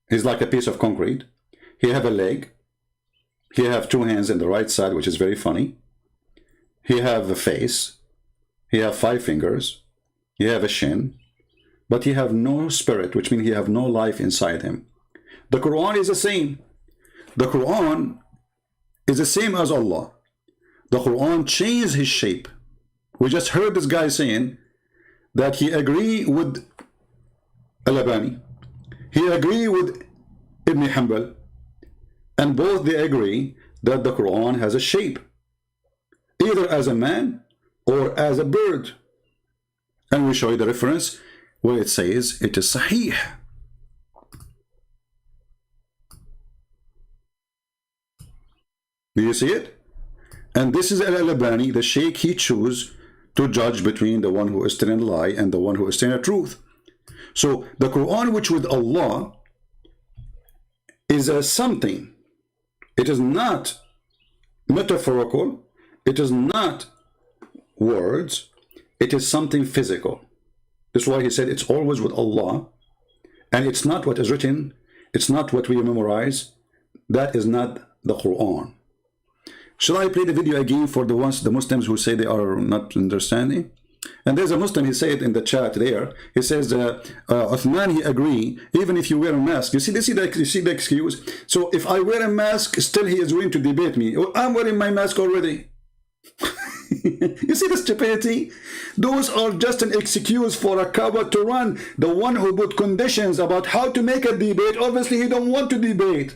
He's like a piece of concrete. He have a leg. He have two hands in the right side, which is very funny. He have a face. He have 5 fingers. he have a shin, but he have no spirit, which means he have no life inside him. The Quran is the same. The Quran is the same as Allah. The Quran changed his shape. We just heard this guy saying that he agree with Al-Albani. He agree with Ibn Hanbal. And both they agree that the Quran has a shape, either as a man or as a bird. And we show you the reference where it says it is Sahih. Do you see it? And this is Al-Albani, the Shaykh, he choose to judge between the one who is telling a lie and the one who is telling the truth. So the Quran, which with Allah, is a something. It is not metaphorical. It is not words. It is something physical. That's why he said it's always with Allah. And it's not what is written. It's not what we memorize. That is not the Quran. Shall I play the video again for the Muslims who say they are not understanding? And there's a Muslim, he said in the chat there, he says, Uthman, he agree, even if you wear a mask. You see the excuse? So if I wear a mask, still he is willing to debate me. I'm wearing my mask already. You see the stupidity? Those are just an excuse for a coward to run. The one who put conditions about how to make a debate, obviously he don't want to debate.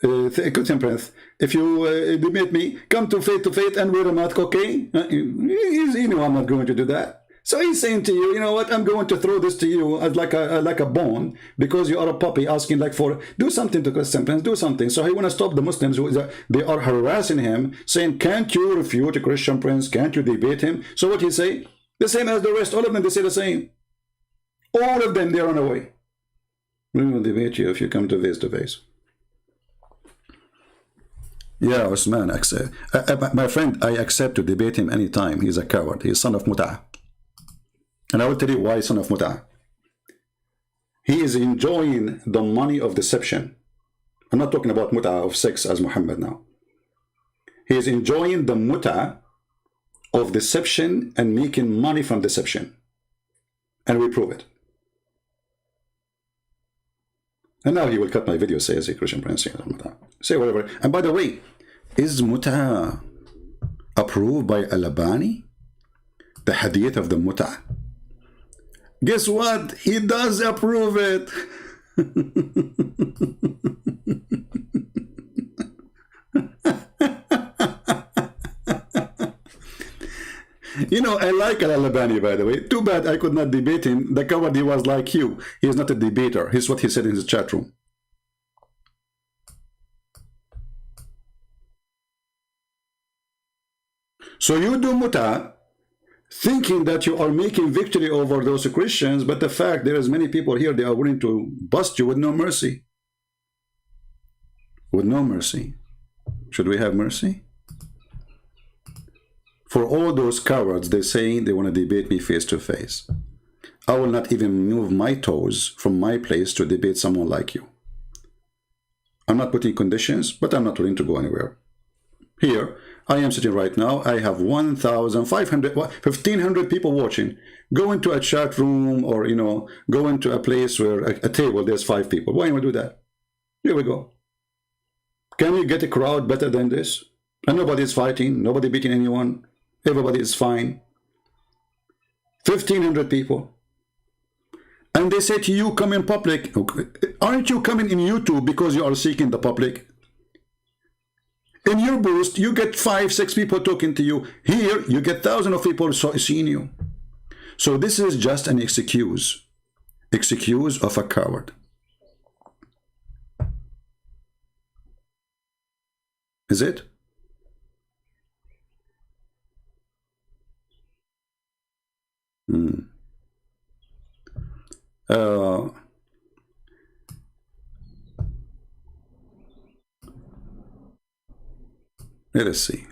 If you debate me, come to faith and wear a mask, okay? You know I'm not going to do that. So he's saying to you, you know what, I'm going to throw this to you as like a bone, because you are a puppy asking like for, do something to Christian Prince, do something. So he want to stop the Muslims who they are harassing him, saying, can't you refute a Christian Prince? Can't you debate him? So what he say? The same as the rest, all of them, they say the same. All of them, they run away. We will debate you if you come to face. Yeah, Uthman, my friend, I accept to debate him anytime. He's a coward. He's son of Mut'ah. And I will tell you why son of Mut'ah. He is enjoying the money of deception. I'm not talking about Mut'ah of sex as Muhammad now. He is enjoying the Mut'ah of deception and making money from deception. And we prove it. And now he will cut my video, say as a Christian Prince, say whatever. And by the way, is Mut'ah approved by Al-Albani? The hadith of the Mut'ah? Guess what? He does approve it. You know, I like Al-Albani, by the way. Too bad I could not debate him. The coward he was like you. He is not a debater. Here's what he said in his chat room. So you do Mut'ah, thinking that you are making victory over those Christians, but the fact there is many people here, they are willing to bust you with no mercy. With no mercy. Should we have mercy? For all those cowards, they say they want to debate me face to face. I will not even move my toes from my place to debate someone like you. I'm not putting conditions, but I'm not willing to go anywhere. Here, I am sitting right now. I have 1,500 people watching. Go into a chat room or, you know, go into a place where a table, there's 5 people. Why don't we do that? Here we go. Can we get a crowd better than this? And nobody's fighting, nobody beating anyone. Everybody is fine. 1,500 people. And they say to you, come in public. Aren't you coming in YouTube because you are seeking the public? In your boost, you get 5, 6 people talking to you. Here, you get thousands of people seeing you. So this is just an excuse. Excuse of a coward. Is it? Let us see.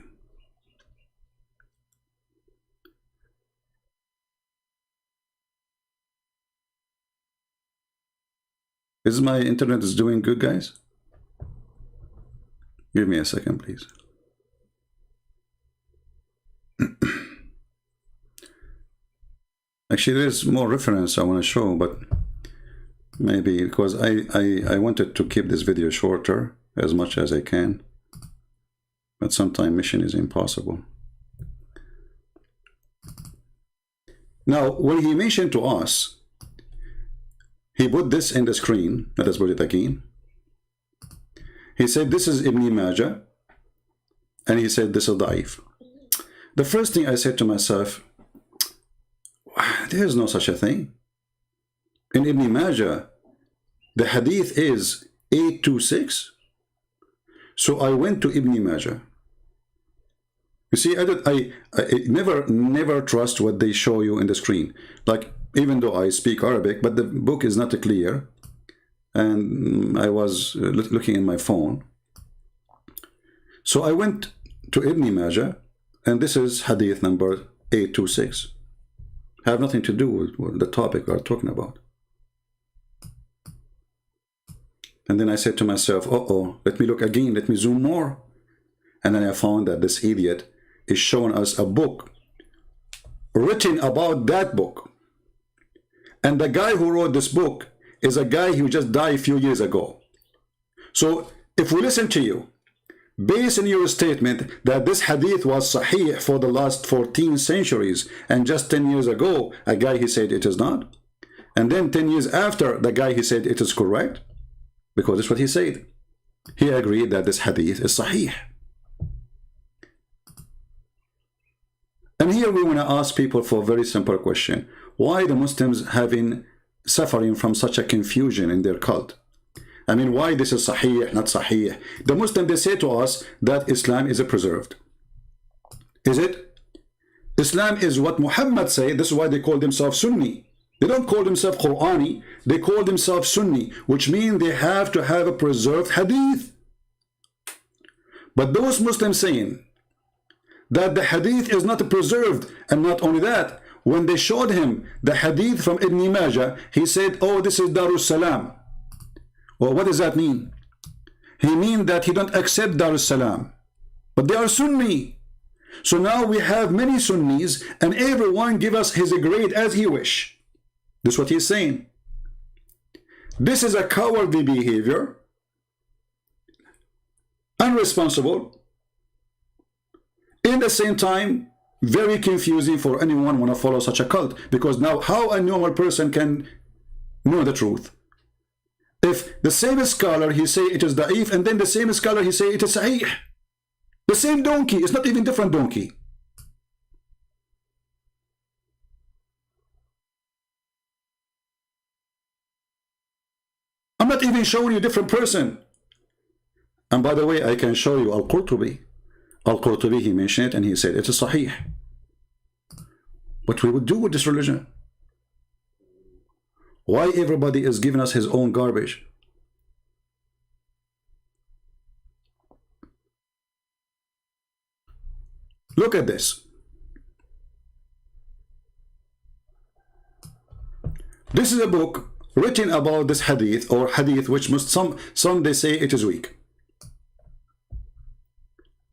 Is my internet is doing good, guys? Give me a second, please. Actually, there's more reference I want to show, but maybe because I wanted to keep this video shorter as much as I can, but sometimes mission is impossible. Now, when he mentioned to us, he put this in the screen. Let us put it again. He said, this is Ibn Majah, and he said, this is Da'if. The first thing I said to myself, there is no such a thing. In Ibn Majah, the hadith is 826. So I went to Ibn Majah. You see, I never trust what they show you in the screen. Like, even though I speak Arabic, but the book is not clear. And I was looking in my phone. So I went to Ibn Majah, and this is hadith number 826. Have nothing to do with the topic we're talking about. And then I said to myself, uh-oh, let me look again, let me zoom more. And then I found that this idiot is showing us a book written about that book. And the guy who wrote this book is a guy who just died a few years ago. So if we listen to you, based on your statement that this hadith was sahih for the last 14 centuries, and just 10 years ago, a guy he said it is not, and then 10 years after, the guy he said it is correct, because that's what he said. He agreed that this hadith is sahih. And here we want to ask people for a very simple question. Why the Muslims suffering from such a confusion in their cult? I mean, why this is sahih, not sahih? The Muslims, they say to us that Islam is preserved. Is it? Islam is what Muhammad said. This is why they call themselves Sunni. They don't call themselves Qur'ani. They call themselves Sunni, which means they have to have a preserved hadith. But those Muslims saying that the hadith is not preserved, and not only that, when they showed him the hadith from Ibn Majah, he said, oh, this is Darus Salam. Well, what does that mean? He means that he don't accept Darus Salam, but they are Sunni. So now we have many Sunnis, and everyone give us his grade as he wish. This is what he's saying. This is a cowardly behavior, irresponsible, in the same time very confusing for anyone want to follow such a cult, because now how a normal person can know the truth? If the same scholar he say it is da'if, and then the same scholar he say it is sahih, the same donkey, it's not even different donkey. I'm not even showing you a different person. And by the way, I can show you Al-Qurtubi. Al-Qurtubi, he mentioned it, and he said it is sahih. What we would do with this religion? Why everybody is giving us his own garbage? Look at this. This is a book written about this hadith, or hadith which some they say it is weak.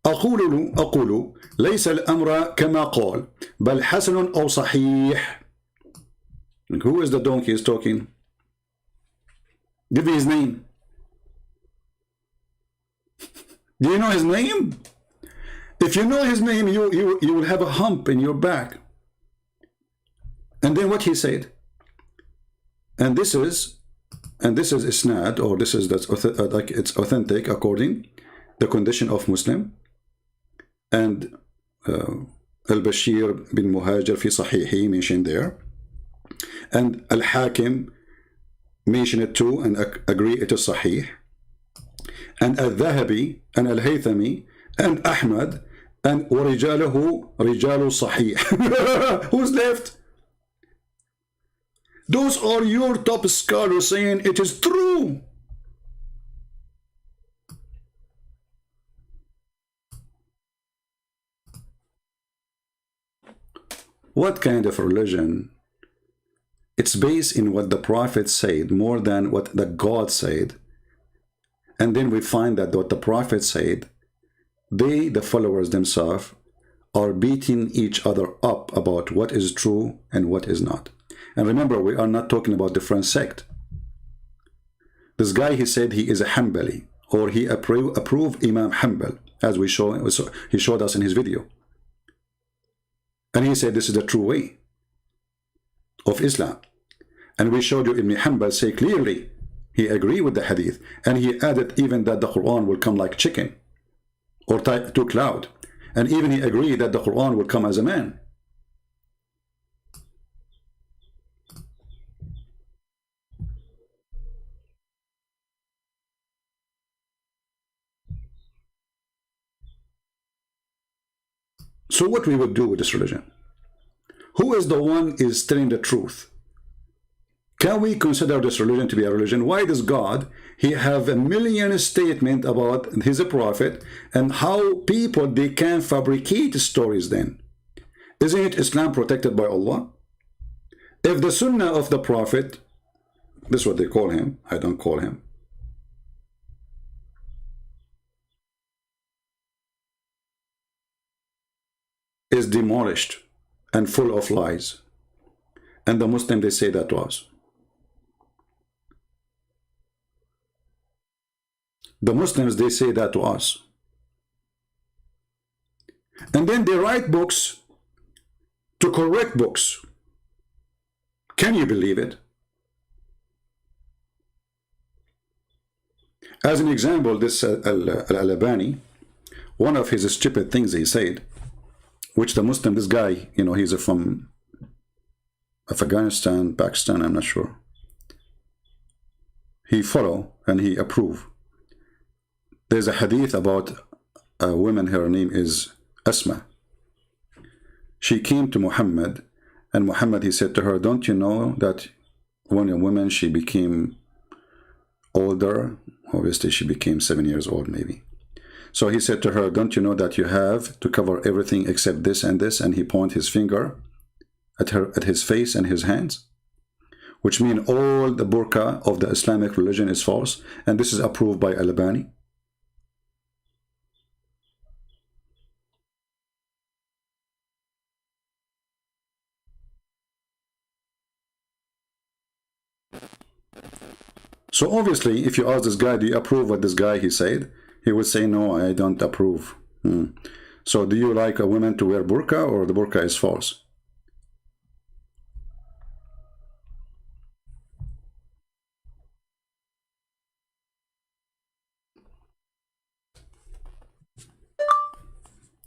أقول ليس الأمر كما قال بل حسن أو صحيح. And who is the donkey is talking? Give me his name. Do you know his name? If you know his name, you will have a hump in your back. And then what he said, and this is isnad, or this is like it's authentic according the condition of Muslim. And Al-Bashir bin Muhajir fi Sahihi mentioned there, and Al-Hakim mentioned it too and agree it is Sahih, and Al-Dhahabi and Al-Haythami and Ahmad and وَرِجَالُهُ رِجَالُ صَحِيح. Who's left? Those are your top scholars saying it is true. What kind of religion? It's based in what the Prophet said more than what the God said. And then we find that what the Prophet said, they, the followers themselves, are beating each other up about what is true and what is not. And remember, we are not talking about different sect. This guy, he said he is a Hanbali, or he approved Imam Hanbal, as he showed us in his video. And he said this is the true way of Islam. And we showed you Ibn Hanbal say clearly he agreed with the hadith, and he added even that the Quran will come like chicken or to cloud, and even he agreed that the Quran will come as a man. So what we would do with this religion? Who is the one is telling the truth? Can we consider this religion to be a religion? Why does God, he have a million statement about his prophet and how people, they can fabricate stories then? Isn't it Islam protected by Allah? If the sunnah of the prophet, this is what they call him, I don't call him, is demolished and full of lies, and the Muslim, they say that to us. The Muslims, they say that to us. And then they write books to correct books. Can you believe it? As an example, this Al-Albani, one of his stupid things he said, which the Muslim, this guy, you know, he's from Afghanistan, Pakistan, I'm not sure. He follow and he approve. There's a hadith about a woman, her name is Asma. She came to Muhammad, and Muhammad, he said to her, don't you know that when a woman, she became older, obviously she became 7 years old maybe. So he said to her, don't you know that you have to cover everything except this and this? And he pointed his finger at his face and his hands, which mean all the burqa of the Islamic religion is false, and this is approved by Al-Albani. So obviously, if you ask this guy, do you approve what this guy he said? He would say, no, I don't approve. So do you like a woman to wear burqa, or the burqa is false?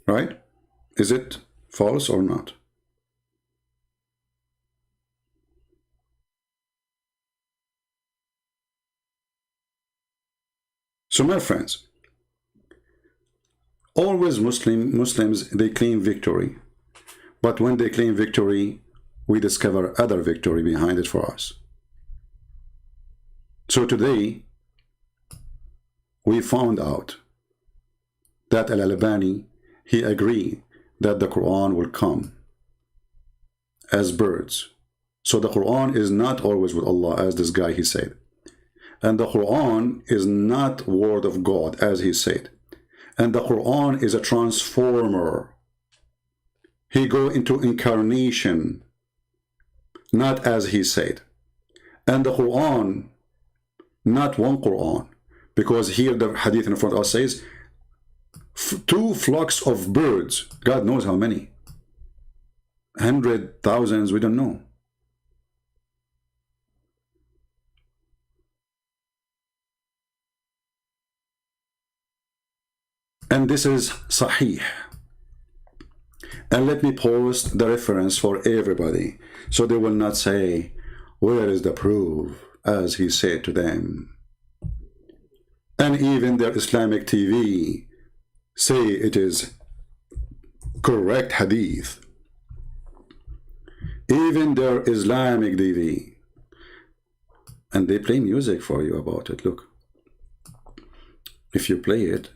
Right? Is it false or not? So my friends, always Muslims, they claim victory. But when they claim victory, we discover other victory behind it for us. So today, we found out that Al-Albani, he agreed that the Quran will come as birds. So the Quran is not always with Allah, as this guy he said. And the Quran is not word of God, as he said. And the Quran is a transformer. He go into incarnation, not as he said. And the Quran, not one Quran, because here the hadith in front of us says, 2 flocks of birds, God knows how many, 100,000, we don't know. And this is Sahih. And let me post the reference for everybody, so they will not say, where is the proof, as he said to them. And even their Islamic TV say it is correct hadith. Even their Islamic TV. And they play music for you about it. Look. If you play it,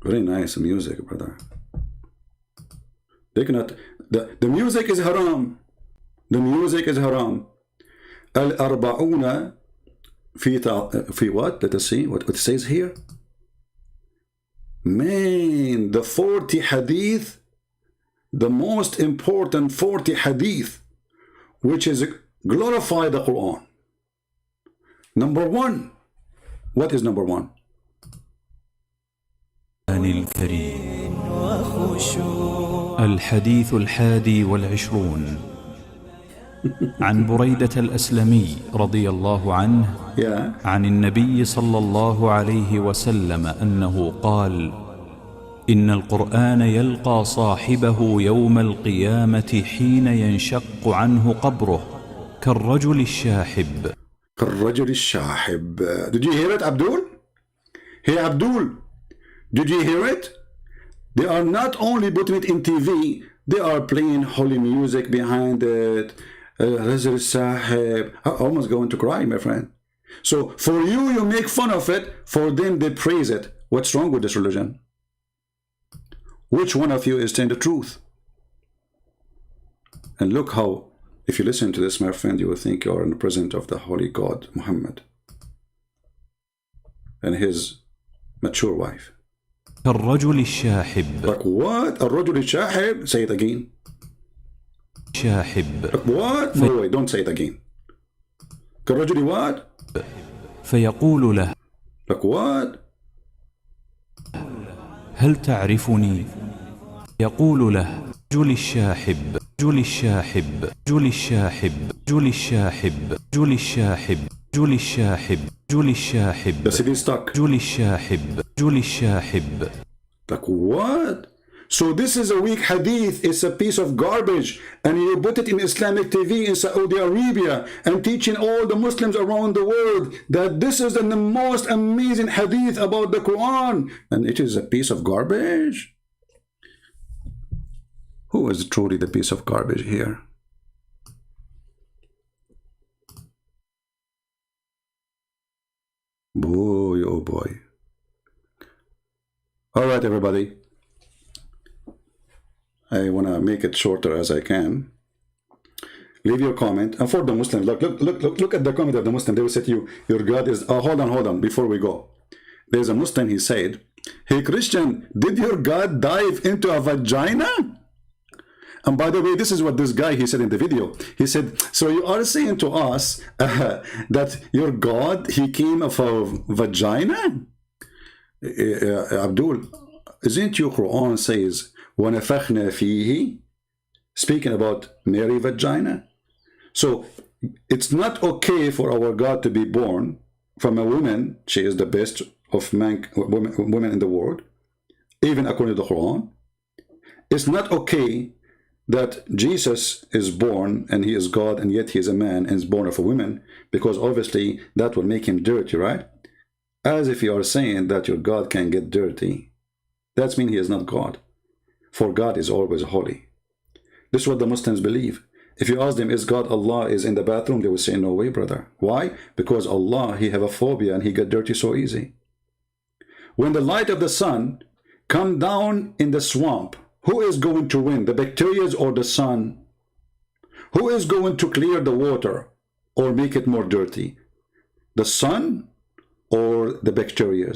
very nice music, brother. They cannot. The music is haram. The music is haram. Al-arba'una fi what? Let us see what it says here. Man, the 40 hadith the most important 40 hadith, which is glorify the Quran. Number one. What is number one? الكريم الحديث 21 عن بريدة الأسلمي رضي الله عنه عن النبي صلى الله عليه وسلم أنه قال: إن القرآن يلقى صاحبه يوم القيامة حين ينشق عنه قبره كالرجل الشاحب. كالرجل الشاحب. Did you hear it, Abdul? Hey, Abdul, did you hear it? They are not only putting it in TV, they are playing holy music behind it. Rajul Sahib. I'm almost going to cry, my friend. So for you, you make fun of it. For them, they praise it. What's wrong with this religion? Which one of you is telling the truth? And look how, if you listen to this, my friend, you will think you are in the presence of the holy God, Muhammad, and his mature wife. الرجل الشاحب. Like what? الرجل الشاحب? Say it again. شاحب. Like what? No, wait, don't say it again. كالرجل what? فيقول له. Like what? هل تعرفني؟ يقول له: رجل الشاحب، رجل الشاحب، رجل الشاحب، رجل الشاحب، رجل الشاحب، رجل الشاحب، رجل الشاحب. The city is stuck. رجل الشاحب، رجل الشاحب. Like what? So this is a weak hadith. It's a piece of garbage, and you put it in Islamic TV in Saudi Arabia and teaching all the Muslims around the world that this is the most amazing hadith about the Quran, and it is a piece of garbage. Who is truly the piece of garbage here? Boy, oh boy. All right, everybody. I want to make it shorter as I can. Leave your comment. And for the Muslims, look at the comment of the Muslim. They will say to you, your God is... Oh, hold on, before we go. There's a Muslim, he said, hey, Christian, did your God dive into a vagina? And by the way, this is what this guy, he said in the video. He said, so you are saying to us that your God, he came of a vagina? Abdul, isn't your Quran says, وَنَفَخْنَا فِيهِ, speaking about Mary vagina? So it's not okay for our God to be born from a woman. She is the best of women in the world, even according to the Quran. It's not okay that Jesus is born and he is God, and yet he is a man and is born of a woman, because obviously that will make him dirty, right? As if you are saying that your God can get dirty. That means he is not God. For God is always holy. This is what the Muslims believe. If you ask them, is God Allah is in the bathroom? They will say, no way, brother. Why? Because Allah, he have a phobia and he get dirty so easy. When the light of the sun come down in the swamp, who is going to win, the bacteria or the sun? Who is going to clear the water or make it more dirty? The sun or the bacteria?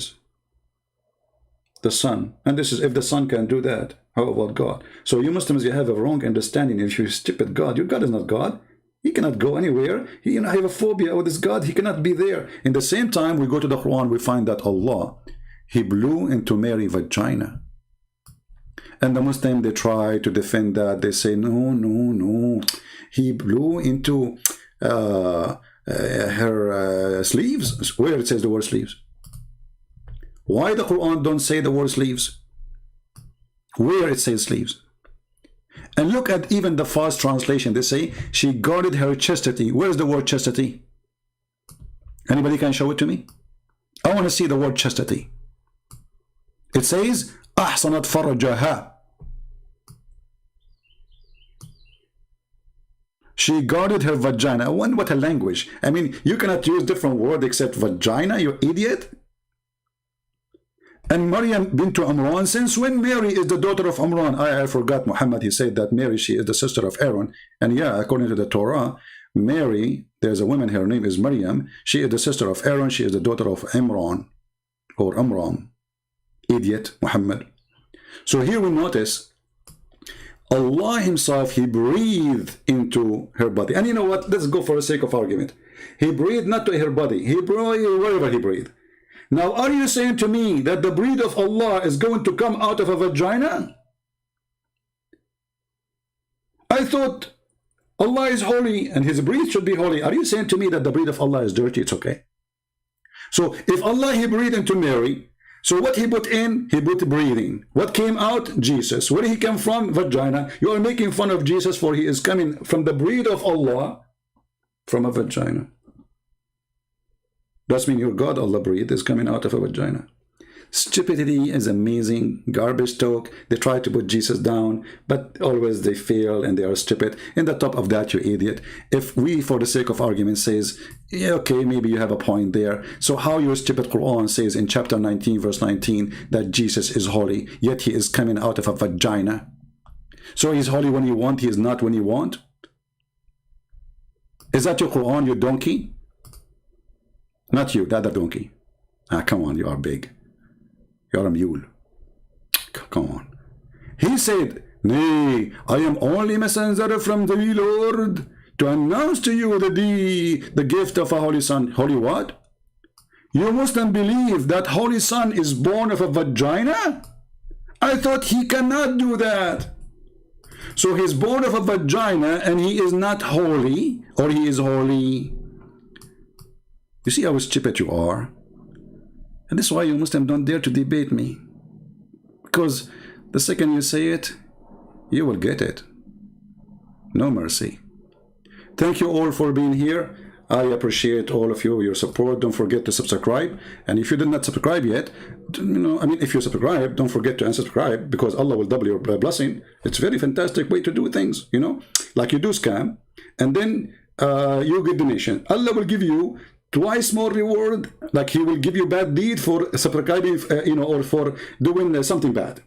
The sun. And this is if the sun can do that. How about God? So you Muslims, you have a wrong understanding. If you stupid God, your God is not God. He cannot go anywhere. He have a phobia with this God. He cannot be there. In the same time, we go to the Quran, we find that Allah, he blew into Mary's vagina. And the Muslim, they try to defend that. They say, no. He blew into her sleeves. Where it says the word sleeves? Why the Quran don't say the word sleeves? Where it says sleeves? And look at even the fast translation. They say she guarded her chastity. Where's the word chastity? Anybody can show it to me? I want to see the word chastity. It says أحصنت فرجها. She guarded her vagina. What a language. I mean, you cannot use different word except vagina, you idiot. And Maryam bint Imran, since when Mary is the daughter of Imran? I forgot Muhammad, he said that Mary, she is the sister of Aaron. And yeah, according to the Torah, Mary, there's a woman, her name is Maryam. She is the sister of Aaron. She is the daughter of Imran or Amram. Idiot, Muhammad. So here we notice Allah himself, he breathed into her body. And you know what? Let's go for the sake of argument. He breathed not to her body. He breathed wherever he breathed. Now, are you saying to me that the breath of Allah is going to come out of a vagina? I thought Allah is holy and his breath should be holy. Are you saying to me that the breath of Allah is dirty? It's okay. So if Allah, he breathed into Mary, so what he put in, he put breathing. What came out? Jesus. Where he came from? Vagina. You are making fun of Jesus, for he is coming from the breath of Allah from a vagina. Does mean your God, Allah breathe, is coming out of a vagina. Stupidity is amazing. Garbage talk. They try to put Jesus down, but always they fail and they are stupid. In the top of that, you idiot. If we, for the sake of argument, says, yeah, okay, maybe you have a point there. So how your stupid Quran says in chapter 19, verse 19, that Jesus is holy, yet he is coming out of a vagina. So he's holy when you want, he is not when you want? Is that your Quran, you donkey? Not you, the other donkey. Ah, come on, you are big. You're a mule. Come on. He said, nay, I am only messenger from the Lord to announce to you the gift of a holy son. Holy what? You Muslim believe that holy son is born of a vagina? I thought he cannot do that. So he's born of a vagina and he is not holy, or he is holy. You see how stupid you are? And this is why you Muslims don't dare to debate me. Because the second you say it, you will get it. No mercy. Thank you all for being here. I appreciate all of you, your support. Don't forget to subscribe. And if you did not subscribe yet, if you subscribe, don't forget to unsubscribe, because Allah will double your blessing. It's a very fantastic way to do things, like you do scam, and then you get donation. Allah will give you twice more reward, like he will give you bad deed for subscribing, or for doing something bad.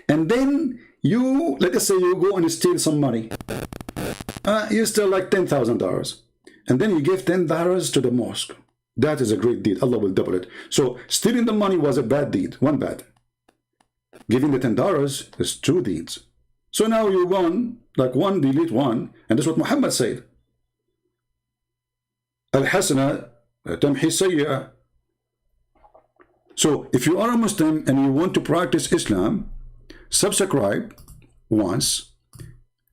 And then you, let us say you go and steal some money. You steal like $10,000. And then you give $10 to the mosque. That is a great deed. Allah will double it. So stealing the money was a bad deed, one bad. Giving the $10 is two deeds. So now you won, like one, delete one. And that's what Muhammad said. Al-Hasana tamhi sayyi'ah. So if you are a Muslim and you want to practice Islam, subscribe once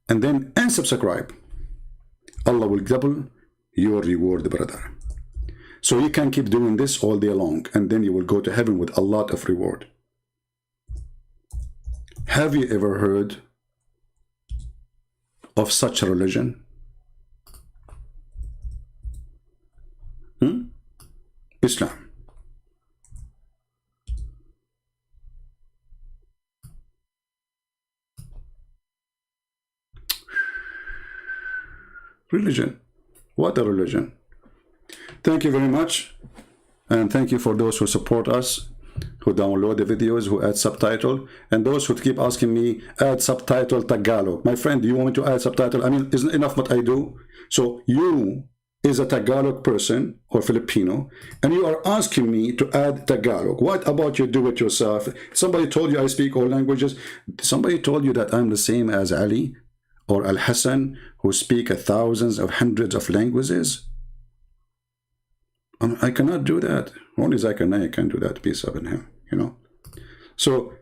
and then unsubscribe. Allah will double your reward, brother. So you can keep doing this all day long, and then you will go to heaven with a lot of reward. Have you ever heard of such a religion? Islam. Religion. What a religion. Thank you very much. And thank you for those who support us, who download the videos, who add subtitle, and those who keep asking me, add subtitle Tagalog. My friend, do you want me to add subtitle? Isn't enough what I do? So you is a Tagalog person or Filipino, and you are asking me to add Tagalog. What about you do it yourself? Somebody told you I speak all languages. Somebody told you that I'm the same as Ali or Al-Hassan, who speak thousands of hundreds of languages? I cannot do that. Only Zakir can do that. Peace upon him, So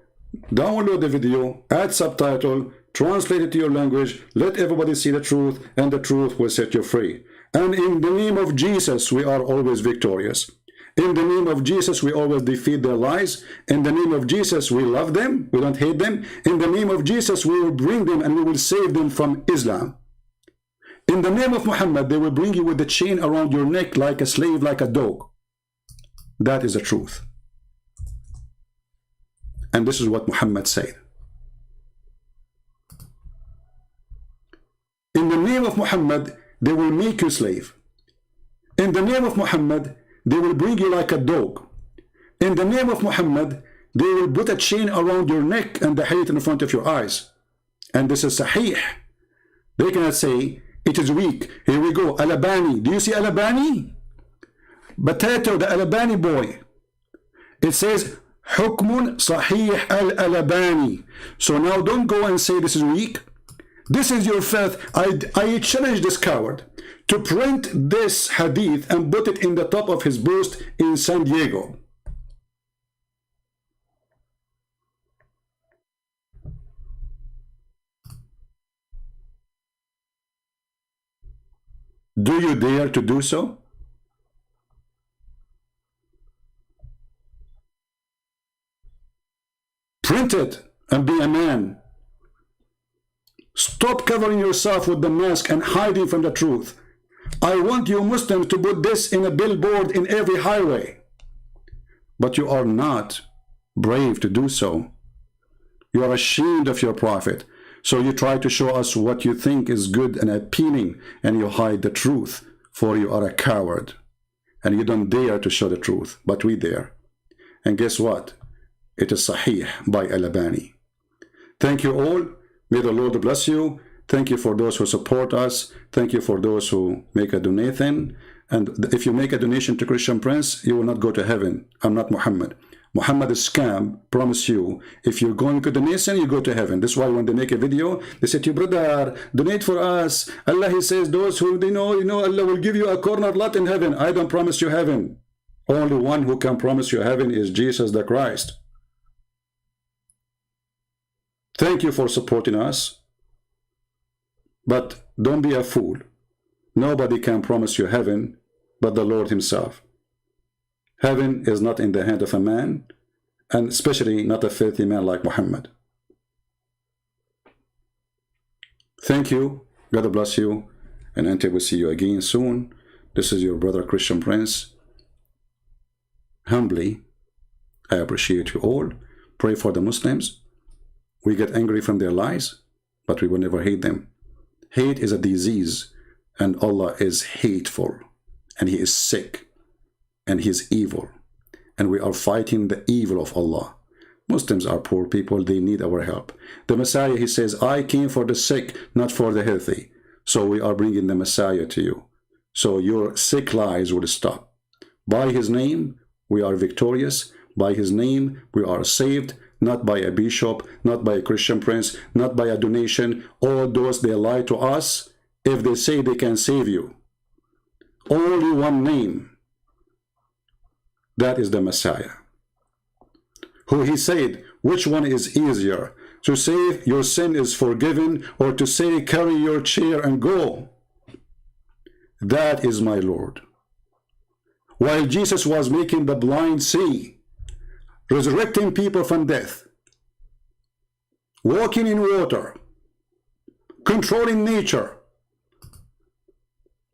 download the video, add subtitle, translate it to your language, let everybody see the truth, and the truth will set you free. And in the name of Jesus, we are always victorious. In the name of Jesus, we always defeat their lies. In the name of Jesus, we love them. We don't hate them. In the name of Jesus, we will bring them and we will save them from Islam. In the name of Muhammad, they will bring you with the chain around your neck like a slave, like a dog. That is the truth. And this is what Muhammad said. In the name of Muhammad, they will make you slave. In the name of Muhammad, they will bring you like a dog. In the name of Muhammad, they will put a chain around your neck and the hadith in front of your eyes. And this is sahih. They cannot say, it is weak. Here we go. Al-Albani. Do you see Al-Albani? Potato, the Al-Albani boy. It says, حكم صحيح الألباني. So now don't go and say this is weak. This is your faith. I challenge this coward to print this hadith and put it in the top of his booth in San Diego. Do you dare to do so? Print it and be a man. Stop covering yourself with the mask and hiding from the truth. I want you Muslims to put this in a billboard in every highway. But you are not brave to do so. You are ashamed of your prophet. So you try to show us what you think is good and appealing, and you hide the truth, for you are a coward. And you don't dare to show the truth, but we dare. And guess what? It is Sahih by Al-Albani. Thank you all. May the Lord bless you. Thank you for those who support us. Thank you for those who make a donation. And if you make a donation to Christian Prince, you will not go to heaven. I'm not Muhammad. Muhammad is scam. Promise you, if you're going to donation, you go to heaven. That's why when they make a video, they say to you, brother, donate for us. Allah, he says, those who Allah will give you a corner lot in heaven. I don't promise you heaven. Only one who can promise you heaven is Jesus the Christ. Thank you for supporting us, but don't be a fool. Nobody can promise you heaven but the Lord himself. Heaven is not in the hand of a man, and especially not a filthy man like Muhammad. Thank you. God bless you. And until we see you again soon, this is your brother Christian Prince. Humbly, I appreciate you all. Pray for the Muslims. We get angry from their lies, but we will never hate them. Hate is a disease, and Allah is hateful, and He is sick, and He is evil, and we are fighting the evil of Allah. Muslims are poor people, they need our help. The Messiah, He says, I came for the sick, not for the healthy. So we are bringing the Messiah to you. So your sick lies will stop. By His name, we are victorious. By His name, we are saved. Not by a bishop, not by a Christian Prince, not by a donation. All those, they lie to us if they say they can save you. Only one name. That is the Messiah. Who He said, which one is easier? To say your sin is forgiven, or to say carry your chair and go? That is my Lord. While Jesus was making the blind see, resurrecting people from death, walking in water, controlling nature,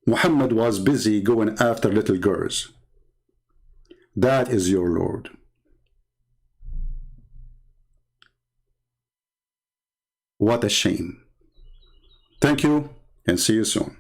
Muhammad was busy going after little girls. That is your Lord. What a shame. Thank you, and see you soon.